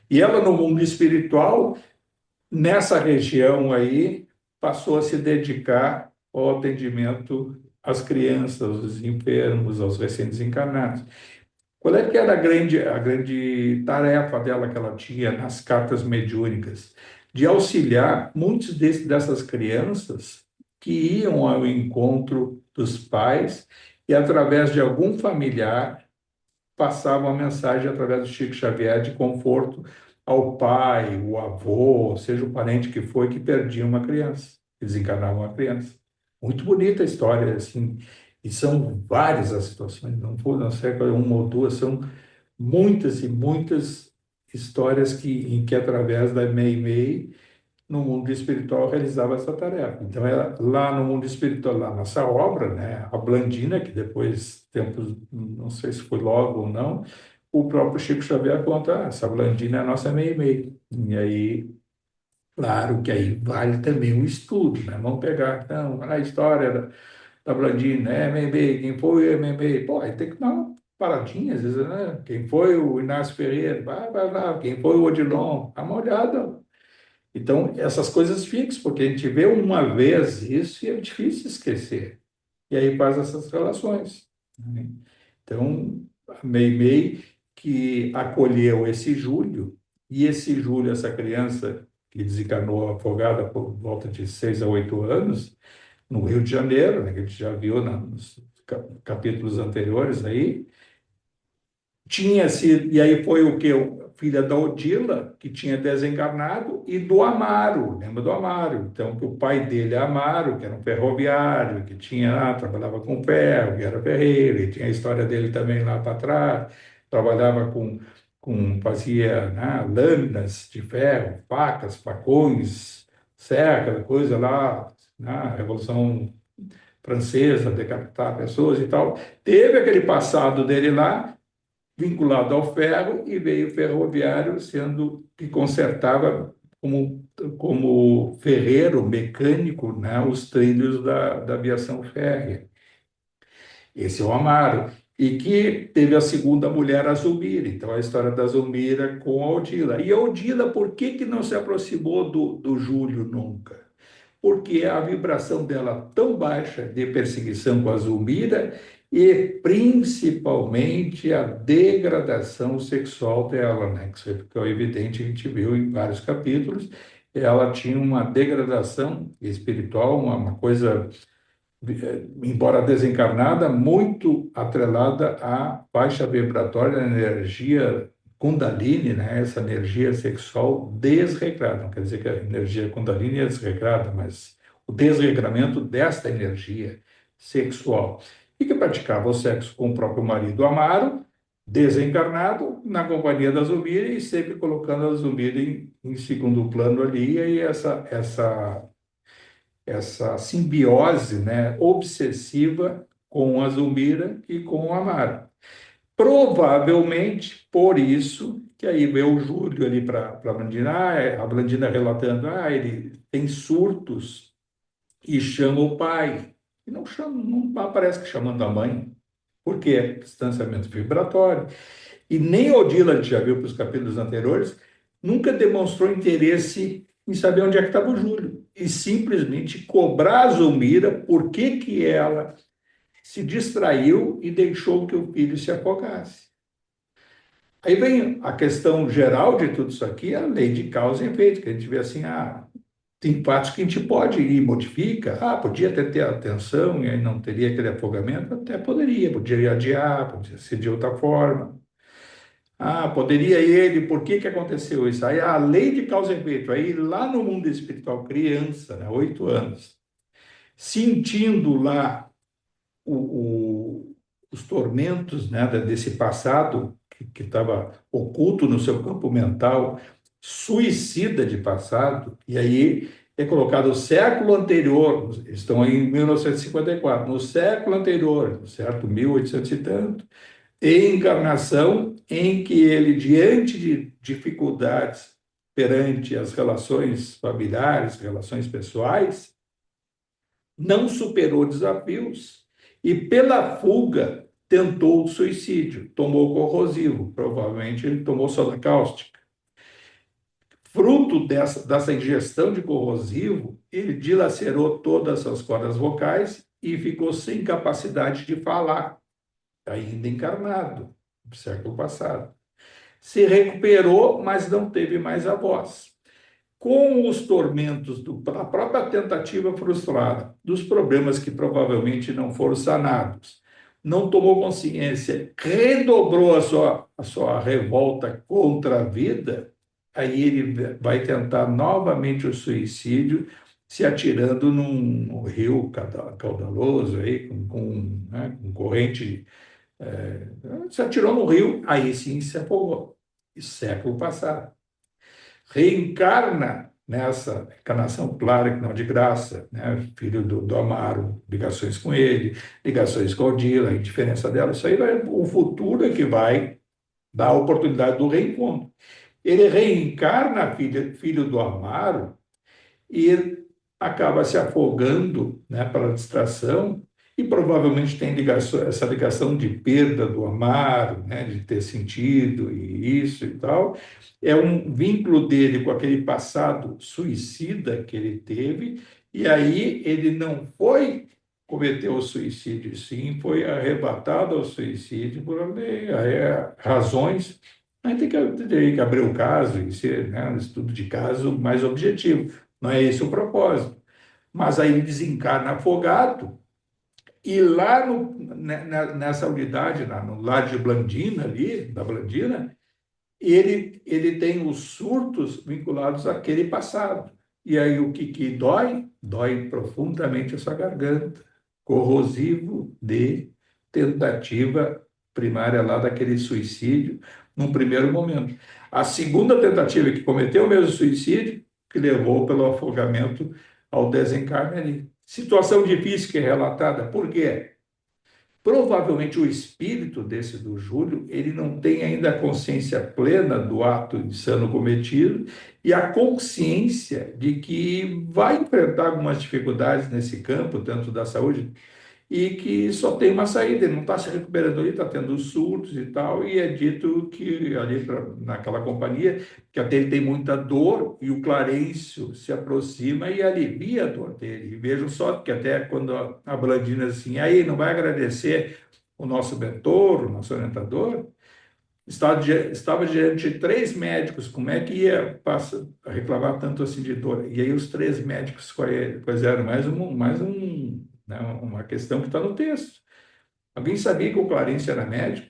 E ela, no mundo espiritual, nessa região aí, passou a se dedicar ao atendimento às crianças, aos enfermos, aos recém-desencarnados. Qual é que era a grande tarefa dela que ela tinha nas cartas mediúnicas? De auxiliar muitos dessas crianças que iam ao encontro dos pais e, através de algum familiar, passavam a mensagem através do Chico Xavier de conforto ao pai, o avô, seja o parente que foi, que perdia uma criança, que desencarnava uma criança. Muito bonita a história, assim, e são várias as situações, não sei qual é uma ou duas, são muitas e muitas histórias em que através da Mei Mei, no mundo espiritual, realizava essa tarefa. Então, lá no mundo espiritual, lá nessa obra, né, a Blandina, que depois, tempos, não sei se foi logo ou não, o próprio Chico Xavier conta, essa Blandina é a nossa Mei Mei. E aí, claro que aí vale também o estudo, né? Vamos pegar, então, a história da Blandina, Mei, quem foi Mei? Pô, aí tem que dar uma paradinha, às vezes, né? Quem foi o Inácio Ferreira? Vai lá. Quem foi o Odilon? Dá uma olhada. Então, essas coisas fixas, porque a gente vê uma vez isso e é difícil esquecer. e aí faz essas relações, né? Então, a Meimei que acolheu esse Júlio, e esse Júlio, essa criança que desencarnou afogada por volta de 6 a 8 anos, no Rio de Janeiro, né, que a gente já viu nos capítulos anteriores aí, tinha sido, e aí foi o que? Filha da Odila, que tinha desencarnado, e do Amaro, lembra do Amaro? Então, que o pai dele é Amaro, que era um ferroviário, que tinha lá, trabalhava com ferro, que era ferreiro, e tinha a história dele também lá para trás, trabalhava fazia, né, lâminas de ferro, facas, facões, serra, aquela coisa lá, na Revolução Francesa, decapitar pessoas e tal. Teve aquele passado dele lá, vinculado ao ferro, e veio ferroviário, sendo que consertava como ferreiro mecânico, né, os trilhos da aviação férrea. Esse é o Amaro. E que teve a segunda mulher, a Zulmira. Então, a história da Zulmira com a Odila. E a Odila, por que que não se aproximou do Júlio nunca? Porque a vibração dela tão baixa de perseguição com a Zulmira e principalmente a degradação sexual dela, né? Que isso ficou evidente, a gente viu em vários capítulos. Ela tinha uma degradação espiritual, uma coisa, embora desencarnada, muito atrelada à baixa vibratória, à energia Kundalini, né? Essa energia sexual desregrada. Não quer dizer que a energia Kundalini é desregrada, mas o desregramento desta energia sexual. E que praticava o sexo com o próprio marido Amaro, desencarnado, na companhia da Zulmira, e sempre colocando a Zulmira em segundo plano ali, e essa simbiose, né, obsessiva com a Zulmira e com o Amaro. Provavelmente por isso que aí veio o Júlio ali para a Blandina, a Blandina relatando, ele tem surtos e chama o pai. E não chama, não aparece que chamando a mãe. Por quê? Distanciamento vibratório. E nem Odila, a gente já viu para os capítulos anteriores, nunca demonstrou interesse em saber onde é que estava o Júlio. E simplesmente cobrar a Zulmira por que ela se distraiu e deixou que o filho se afogasse. Aí vem a questão geral de tudo isso aqui, a lei de causa e efeito, que a gente vê assim, tem fatos que a gente pode ir e modifica, podia até ter atenção e aí não teria aquele afogamento, até poderia adiar, podia ser de outra forma. Poderia ele, por que aconteceu isso? Aí a lei de causa e efeito, aí lá no mundo espiritual, criança, né, 8 anos, sentindo lá os tormentos, né, desse passado que estava oculto no seu campo mental, suicida de passado, e aí é colocado o século anterior, estão aí em 1954, no século anterior, certo? 1800 e tanto, em encarnação em que ele, diante de dificuldades perante as relações familiares, relações pessoais, não superou desafios e, pela fuga, tentou o suicídio, tomou corrosivo, provavelmente ele tomou soda cáustica. Fruto dessa ingestão de corrosivo, ele dilacerou todas as cordas vocais e ficou sem capacidade de falar, ainda encarnado, no século passado. Se recuperou, mas não teve mais a voz. Com os tormentos da própria tentativa frustrada, dos problemas que provavelmente não foram sanados, não tomou consciência, redobrou a sua revolta contra a vida, aí ele vai tentar novamente o suicídio, se atirando num rio caudaloso, aí, né, com corrente, se atirou no rio, aí sim se afogou. Isso século passado. Reencarna nessa encarnação clara, que não de graça, né? Filho do Amaro, ligações com ele, ligações com a Odila, a indiferença dela, isso aí o futuro é que vai dar a oportunidade do reencontro. Ele reencarna filho do Amaro e acaba se afogando, né, para distração, e provavelmente tem essa ligação de perda do Amaro, né, de ter sentido e isso e tal. É um vínculo dele com aquele passado suicida que ele teve, e aí ele não foi cometeu o suicídio, sim, foi arrebatado ao suicídio por razões. A gente tem que abrir o caso e ser, né, um estudo de caso mais objetivo. Não é esse o propósito. Mas aí ele desencarna afogado, e lá nessa unidade, no lar de Blandina, ali, da Blandina, ele tem os surtos vinculados àquele passado. E aí o que dói? Dói profundamente a sua garganta, corrosivo de tentativa primária lá daquele suicídio, num primeiro momento. A segunda tentativa que cometeu o mesmo suicídio, que levou pelo afogamento ao desencarne ali. Situação difícil que é relatada, por quê? Provavelmente o espírito desse do Júlio, ele não tem ainda a consciência plena do ato insano cometido e a consciência de que vai enfrentar algumas dificuldades nesse campo, tanto da saúde, e que só tem uma saída, ele não está se recuperando ali, está tendo surtos e tal, e é dito que ali naquela companhia, que até ele tem muita dor, e o Clarencio se aproxima e alivia a dor dele. E vejam só que até quando a Blandina diz assim, aí, não vai agradecer o nosso mentor, o nosso orientador? Estava diante de três médicos, como é que ia reclamar tanto assim de dor? E aí os três médicos quais eram? Né, uma questão que está no texto. Alguém sabia que o Clarencio era médico?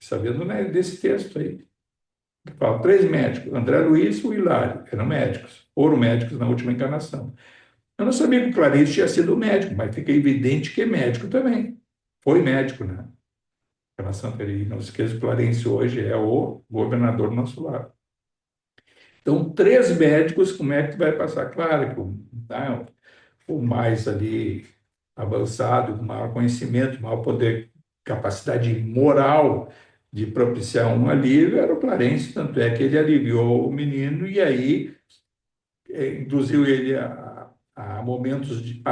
Sabendo, né, desse texto aí. Fala, três médicos, André Luiz e o Hilário, eram médicos, foram médicos na última encarnação. Eu não sabia que o Clarencio tinha sido médico, mas fica evidente que é médico também. Foi médico, né? Encarnação anterior. Não se esqueça que o Clarencio hoje é o governador do nosso lar. Então, três médicos, como é que tu vai passar? Claro que o mais ali avançado, com maior conhecimento, maior poder, capacidade moral de propiciar um alívio, era o Clarence, tanto é que ele aliviou o menino e aí induziu ele a momentos de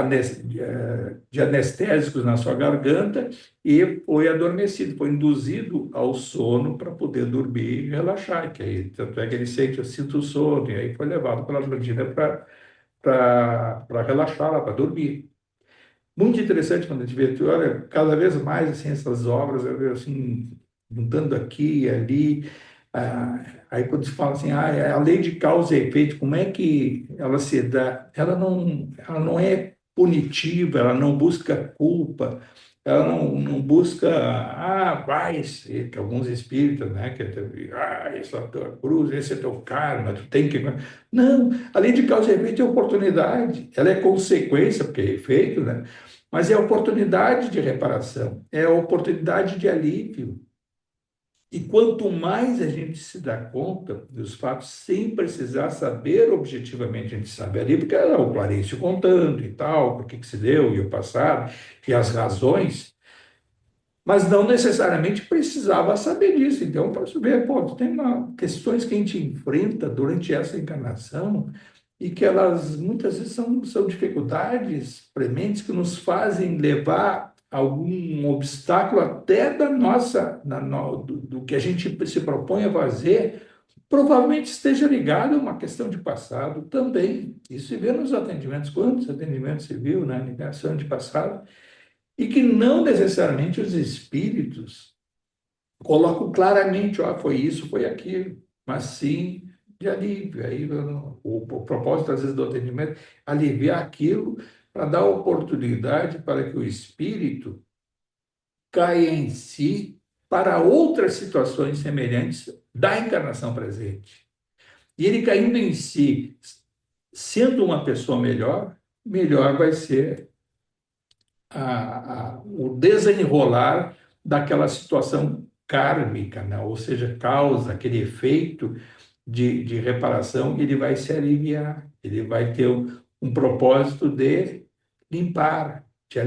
anestésicos na sua garganta e foi adormecido, foi induzido ao sono para poder dormir e relaxar, que aí, tanto é que ele sente, eu sinto o sono, e aí foi levado pela Blandina para relaxar, para dormir. Muito interessante quando a gente vê, olha, cada vez mais assim, essas obras, eu vejo assim, juntando aqui e ali, aí quando se fala assim, a lei de causa e efeito, como é que ela se dá? Ela não é punitiva, ela não busca culpa, ela não busca, vai ser, que alguns espíritas, né, que essa é a tua cruz, esse é teu karma, tu tem que... Não, a lei de causa e efeito é oportunidade, ela é consequência, porque é efeito, né? Mas é oportunidade de reparação, é oportunidade de alívio. E quanto mais a gente se dá conta dos fatos, sem precisar saber objetivamente, a gente sabe ali, porque era o Clarencio contando e tal, por que se deu, e o passado, e as razões, mas não necessariamente precisava saber disso. Então, para ver, pô, tem questões que a gente enfrenta durante essa encarnação e que elas muitas vezes são dificuldades prementes que nos fazem levar algum obstáculo até do que a gente se propõe a fazer, provavelmente esteja ligado a uma questão de passado também. Isso se vê nos atendimentos, quantos atendimentos se viu, né, ligação de passado, e que não necessariamente os espíritos colocam claramente, foi isso, foi aquilo, mas sim de alívio. Aí o propósito, às vezes, do atendimento é aliviar aquilo para dar oportunidade para que o espírito caia em si para outras situações semelhantes da encarnação presente. E ele caindo em si, sendo uma pessoa melhor, melhor vai ser o desenrolar daquela situação kármica, né? Ou seja, causa, aquele efeito de reparação, ele vai se aliviar, ele vai ter um propósito de limpar, de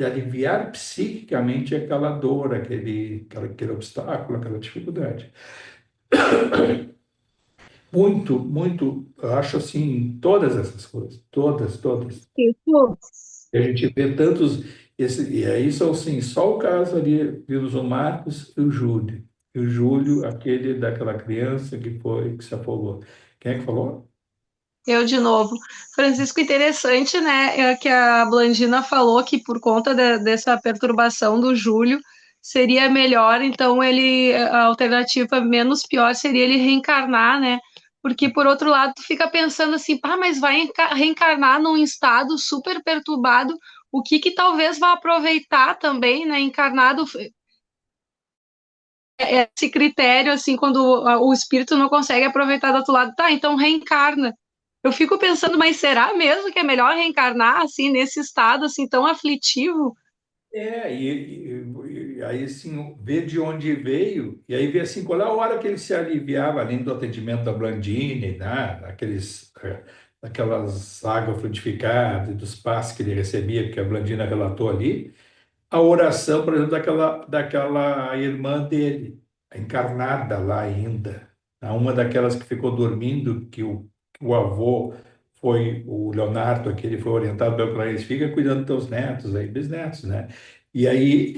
aliviar psiquicamente aquela dor, aquele obstáculo, aquela dificuldade. Muito, muito, eu acho assim, todas essas coisas, todas, todas. Isso. E a gente vê tantos, e aí são assim, só o caso ali, vimos o Marcos e o Júlio. E o Júlio, aquele daquela criança que se afogou. Quem é que falou? Eu de novo. Francisco, interessante, né, que a Blandina falou que por conta dessa perturbação do Júlio seria melhor, então a alternativa menos pior seria ele reencarnar, né? Porque por outro lado tu fica pensando assim, pá, mas vai reencarnar num estado super perturbado, o que talvez vá aproveitar também, né, encarnado esse critério, assim, quando o espírito não consegue aproveitar do outro lado, tá, então reencarna. Eu fico pensando, mas será mesmo que é melhor reencarnar, assim, nesse estado, assim, tão aflitivo? E aí assim, ver de onde veio, e aí ver assim, qual é a hora que ele se aliviava, além do atendimento da Blandine, né? Aquelas águas frutificadas, dos passes que ele recebia, que a Blandina relatou ali, a oração, por exemplo, daquela irmã dele, a encarnada lá ainda, uma daquelas que ficou dormindo, que o avô foi o Leonardo, aquele foi orientado pelo Clarice, fica cuidando dos teus netos aí, bisnetos, né? E aí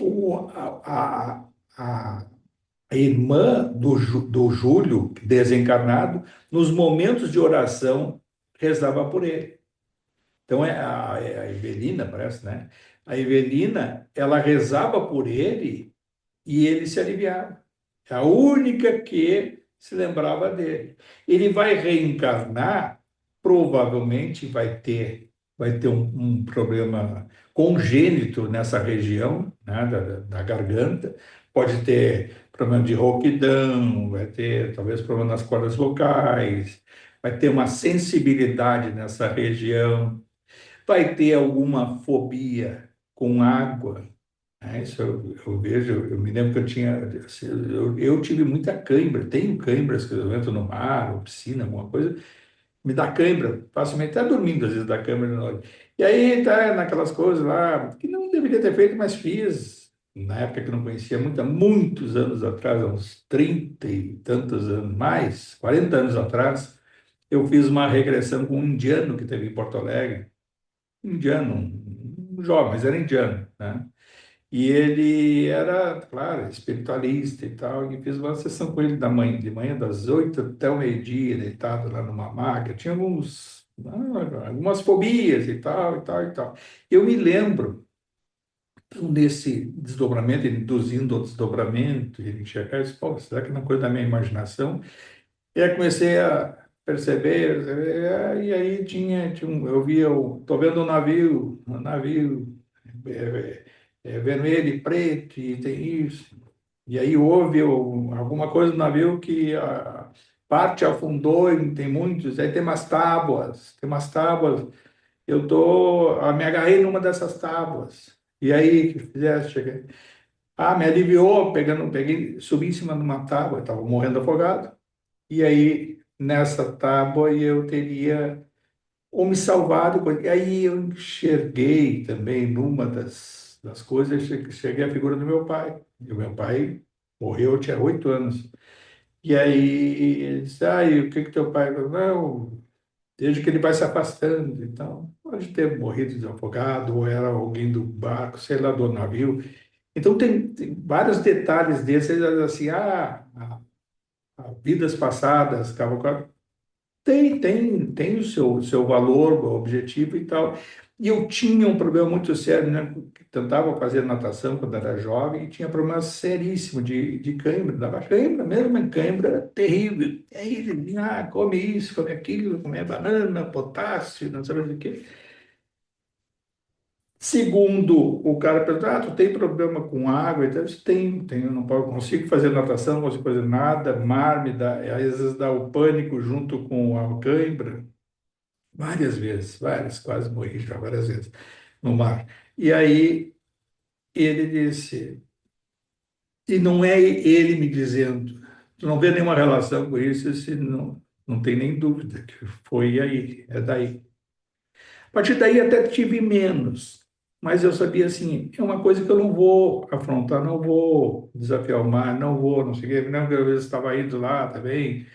a irmã do Júlio, desencarnado, nos momentos de oração, rezava por ele. Então é a Evelina, parece, né? A Evelina, ela rezava por ele e ele se aliviava. É a única que se lembrava dele. Ele vai reencarnar, provavelmente vai ter um problema congênito nessa região, né, da garganta. Pode ter problema de rouquidão, vai ter talvez problema nas cordas vocais, vai ter uma sensibilidade nessa região, vai ter alguma fobia com água, né? Isso eu vejo, eu me lembro que eu tinha, assim, eu tive muita cãibra, tenho cãibras que eu entro no mar, ou piscina, alguma coisa, me dá cãibra, facilmente, até dormindo às vezes dá cãibra na noite. E aí tá naquelas coisas lá, que não deveria ter feito, mas fiz, na época que eu não conhecia muito, há muitos anos atrás, há uns 30 e tantos anos, mais, 40 anos atrás, eu fiz uma regressão com um indiano que teve em Porto Alegre, indiano, um jovem, mas era indiano, né? E ele era, claro, espiritualista e tal, e fiz uma sessão com ele de manhã das 8 até o meio-dia, deitado lá numa maca. Tinha algumas fobias e tal, e tal, e tal. Eu me lembro, nesse desdobramento, ele induzindo ao desdobramento, ele enxergar, eu disse, pô, será que não é coisa da minha imaginação? E aí comecei a perceber, e aí eu via, tô vendo um navio vermelho e preto, e tem isso. E aí houve alguma coisa no navio que a parte afundou e tem muitos, aí tem umas tábuas, me agarrei numa dessas tábuas. E aí, o que fizeste? Cheguei. Me aliviou, peguei, subi em cima de uma tábua, estava morrendo afogado. E aí, nessa tábua, eu teria ou me salvado. E aí eu enxerguei também numa das coisas, cheguei a figura do meu pai. E o meu pai morreu, eu tinha 8 anos. E aí ele disse, e o que que teu pai falou? Não, desde que ele vai se afastando. Então, pode ter morrido desafogado, ou era alguém do barco, sei lá, do navio. Então, tem vários detalhes desses, assim, vidas passadas, tem o seu valor, o objetivo e tal. E eu tinha um problema muito sério, né? Que tentava fazer natação quando era jovem e tinha problema seríssimo de cãibra, dava cãibra mesmo, mas cãibra terrível. E aí ele vinha, come isso, come aquilo, come banana, potássio, não sei o quê. Segundo, o cara perguntou, tu tem problema com água? Então, eu disse, tenho, não posso, consigo fazer natação, não consigo fazer nada, mar me dá, às vezes dá o pânico junto com a cãibra. Várias vezes, várias, quase morri já várias vezes no mar. E aí ele disse, e não é ele me dizendo, tu não vê nenhuma relação com isso, se não tem nem dúvida que foi aí, é daí. A partir daí até tive menos, mas eu sabia assim, é uma coisa que eu não vou afrontar, não vou desafiar o mar, não vou, não sei o quê. Me lembro que às vezes estava indo lá também,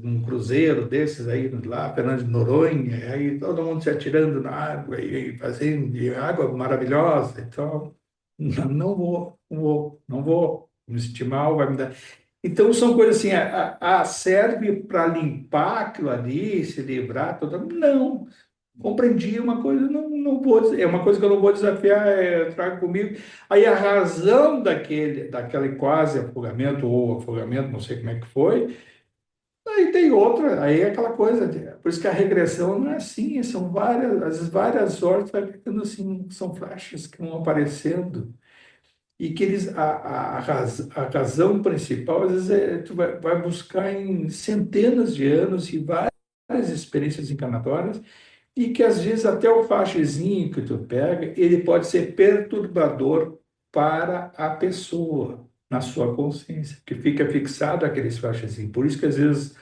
num cruzeiro desses aí lá, Fernando de Noronha, aí todo mundo se atirando na água e fazendo e água maravilhosa, então não vou, não vou, não vou me sentir mal, vai me dar. Então, são coisas assim, serve para limpar aquilo ali, se livrar, toda... Não, compreendi uma coisa, não vou, é uma coisa que eu não vou desafiar, trago comigo. Aí a razão daquele quase afogamento, ou afogamento, não sei como é que foi, aí tem outra, aí é aquela coisa, por isso que a regressão não é assim, são várias, às vezes várias horas, vai ficando assim, são flashes que vão aparecendo. E que a razão principal, às vezes, tu vai buscar em centenas de anos e várias experiências encarnatórias, e que às vezes até o fachezinho que tu pega, ele pode ser perturbador para a pessoa, na sua consciência, que fica fixado aqueles fachezinhos. Por isso que às vezes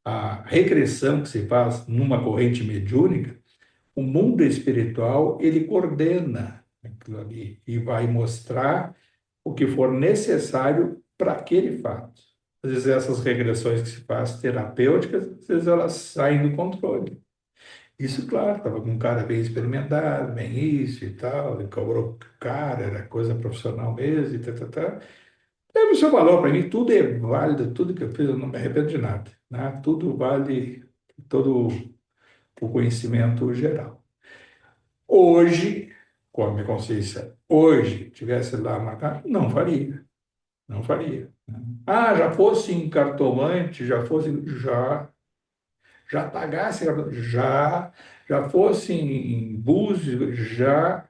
a regressão que se faz numa corrente mediúnica, o mundo espiritual, ele coordena aquilo ali e vai mostrar o que for necessário para aquele fato. Às vezes essas regressões que se faz terapêuticas, às vezes elas saem do controle. Isso, claro, estava com um cara bem experimentado, bem isso e tal, ele cobrou cara, era coisa profissional mesmo, e tá. Teve o seu valor para mim, tudo é válido, tudo que eu fiz, eu não me arrependo de nada, né? Tudo vale, todo o conhecimento geral. Hoje, com a minha consciência, hoje, tivesse lá marcado, não faria, não faria. Ah, já fosse em cartomante, já pagasse, já fosse em búzio, já,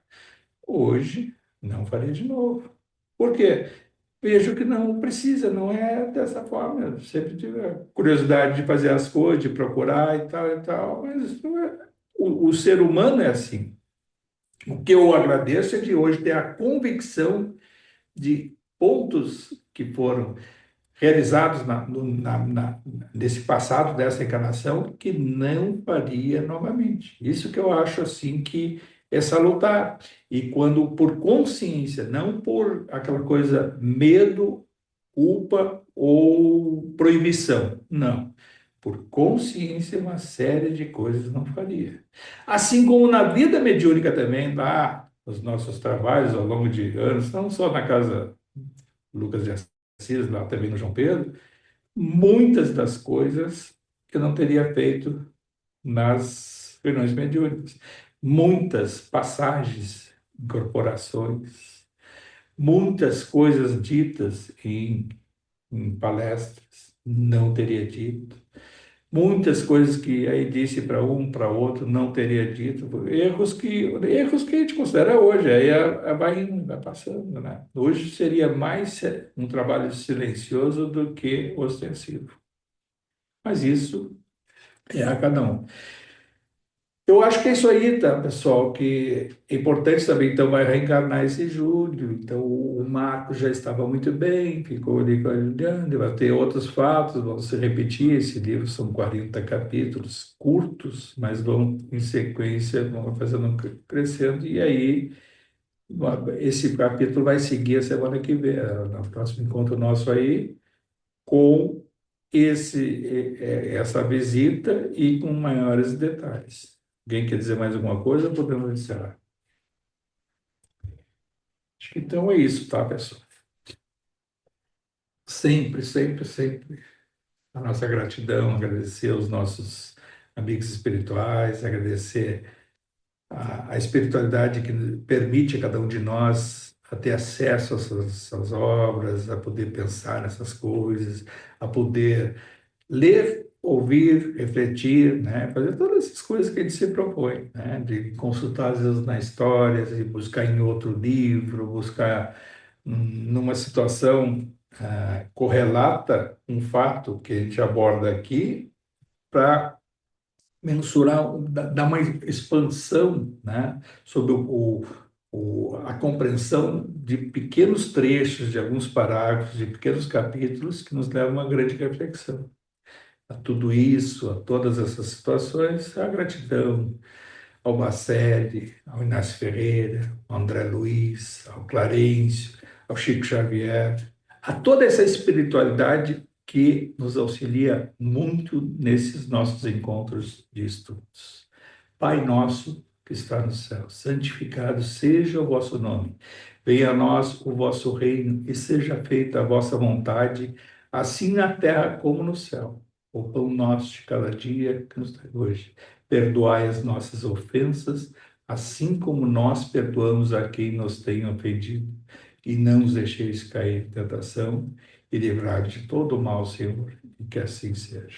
hoje, não faria de novo. Por quê? Vejo que não precisa, não é dessa forma. Eu sempre tive a curiosidade de fazer as coisas, de procurar e tal, mas não é. O ser humano é assim. O que eu agradeço é de hoje ter a convicção de pontos que foram realizados nesse passado dessa encarnação que não faria novamente. Isso que eu acho assim que é salutar. E quando por consciência, não por aquela coisa medo, culpa ou proibição, não. Por consciência, uma série de coisas não faria. Assim como na vida mediúnica também, lá nos nossos trabalhos ao longo de anos, não só na casa Lucas de Assis, lá também no João Pedro, muitas das coisas que eu não teria feito nas reuniões mediúnicas. Muitas passagens, incorporações, muitas coisas ditas em palestras, não teria dito. Muitas coisas que aí disse para um, para outro, não teria dito. Erros que a gente considera hoje, aí vai indo, vai passando, né? Hoje seria mais um trabalho silencioso do que ostensivo. Mas isso é a cada um. Eu acho que é isso aí, tá, pessoal? Que é importante também, então, vai reencarnar esse Júlio. Então, o Marco já estava muito bem, ficou ali com a Juliana, vai ter outros fatos, vão se repetir. Esse livro são 40 capítulos curtos, mas vão em sequência, vão fazendo crescendo, e aí esse capítulo vai seguir a semana que vem, no próximo encontro nosso aí, com essa visita e com maiores detalhes. Alguém quer dizer mais alguma coisa? Podemos encerrar. Acho que então é isso, tá, pessoal? Sempre, sempre, sempre a nossa gratidão, agradecer aos nossos amigos espirituais, agradecer a espiritualidade que permite a cada um de nós a ter acesso às suas obras, a poder pensar nessas coisas, a poder ler, ouvir, refletir, né? Fazer todas essas coisas que a gente se propõe, né? De consultar às vezes na história, de buscar em outro livro, buscar numa situação correlata um fato que a gente aborda aqui para mensurar, dar uma expansão, né? Sobre a compreensão de pequenos trechos, de alguns parágrafos, de pequenos capítulos que nos levam a uma grande reflexão. A tudo isso, a todas essas situações, a gratidão ao Bacelli, ao Inácio Ferreira, ao André Luiz, ao Clarencio, ao Chico Xavier, a toda essa espiritualidade que nos auxilia muito nesses nossos encontros de estudos. Pai nosso que está no céu, santificado seja o vosso nome. Venha a nós o vosso reino e seja feita a vossa vontade, assim na terra como no céu. O pão nosso de cada dia que nos dai hoje. Perdoai as nossas ofensas, assim como nós perdoamos a quem nos tem ofendido. E não nos deixeis cair em tentação, e livrai de todo o mal, Senhor, e que assim seja.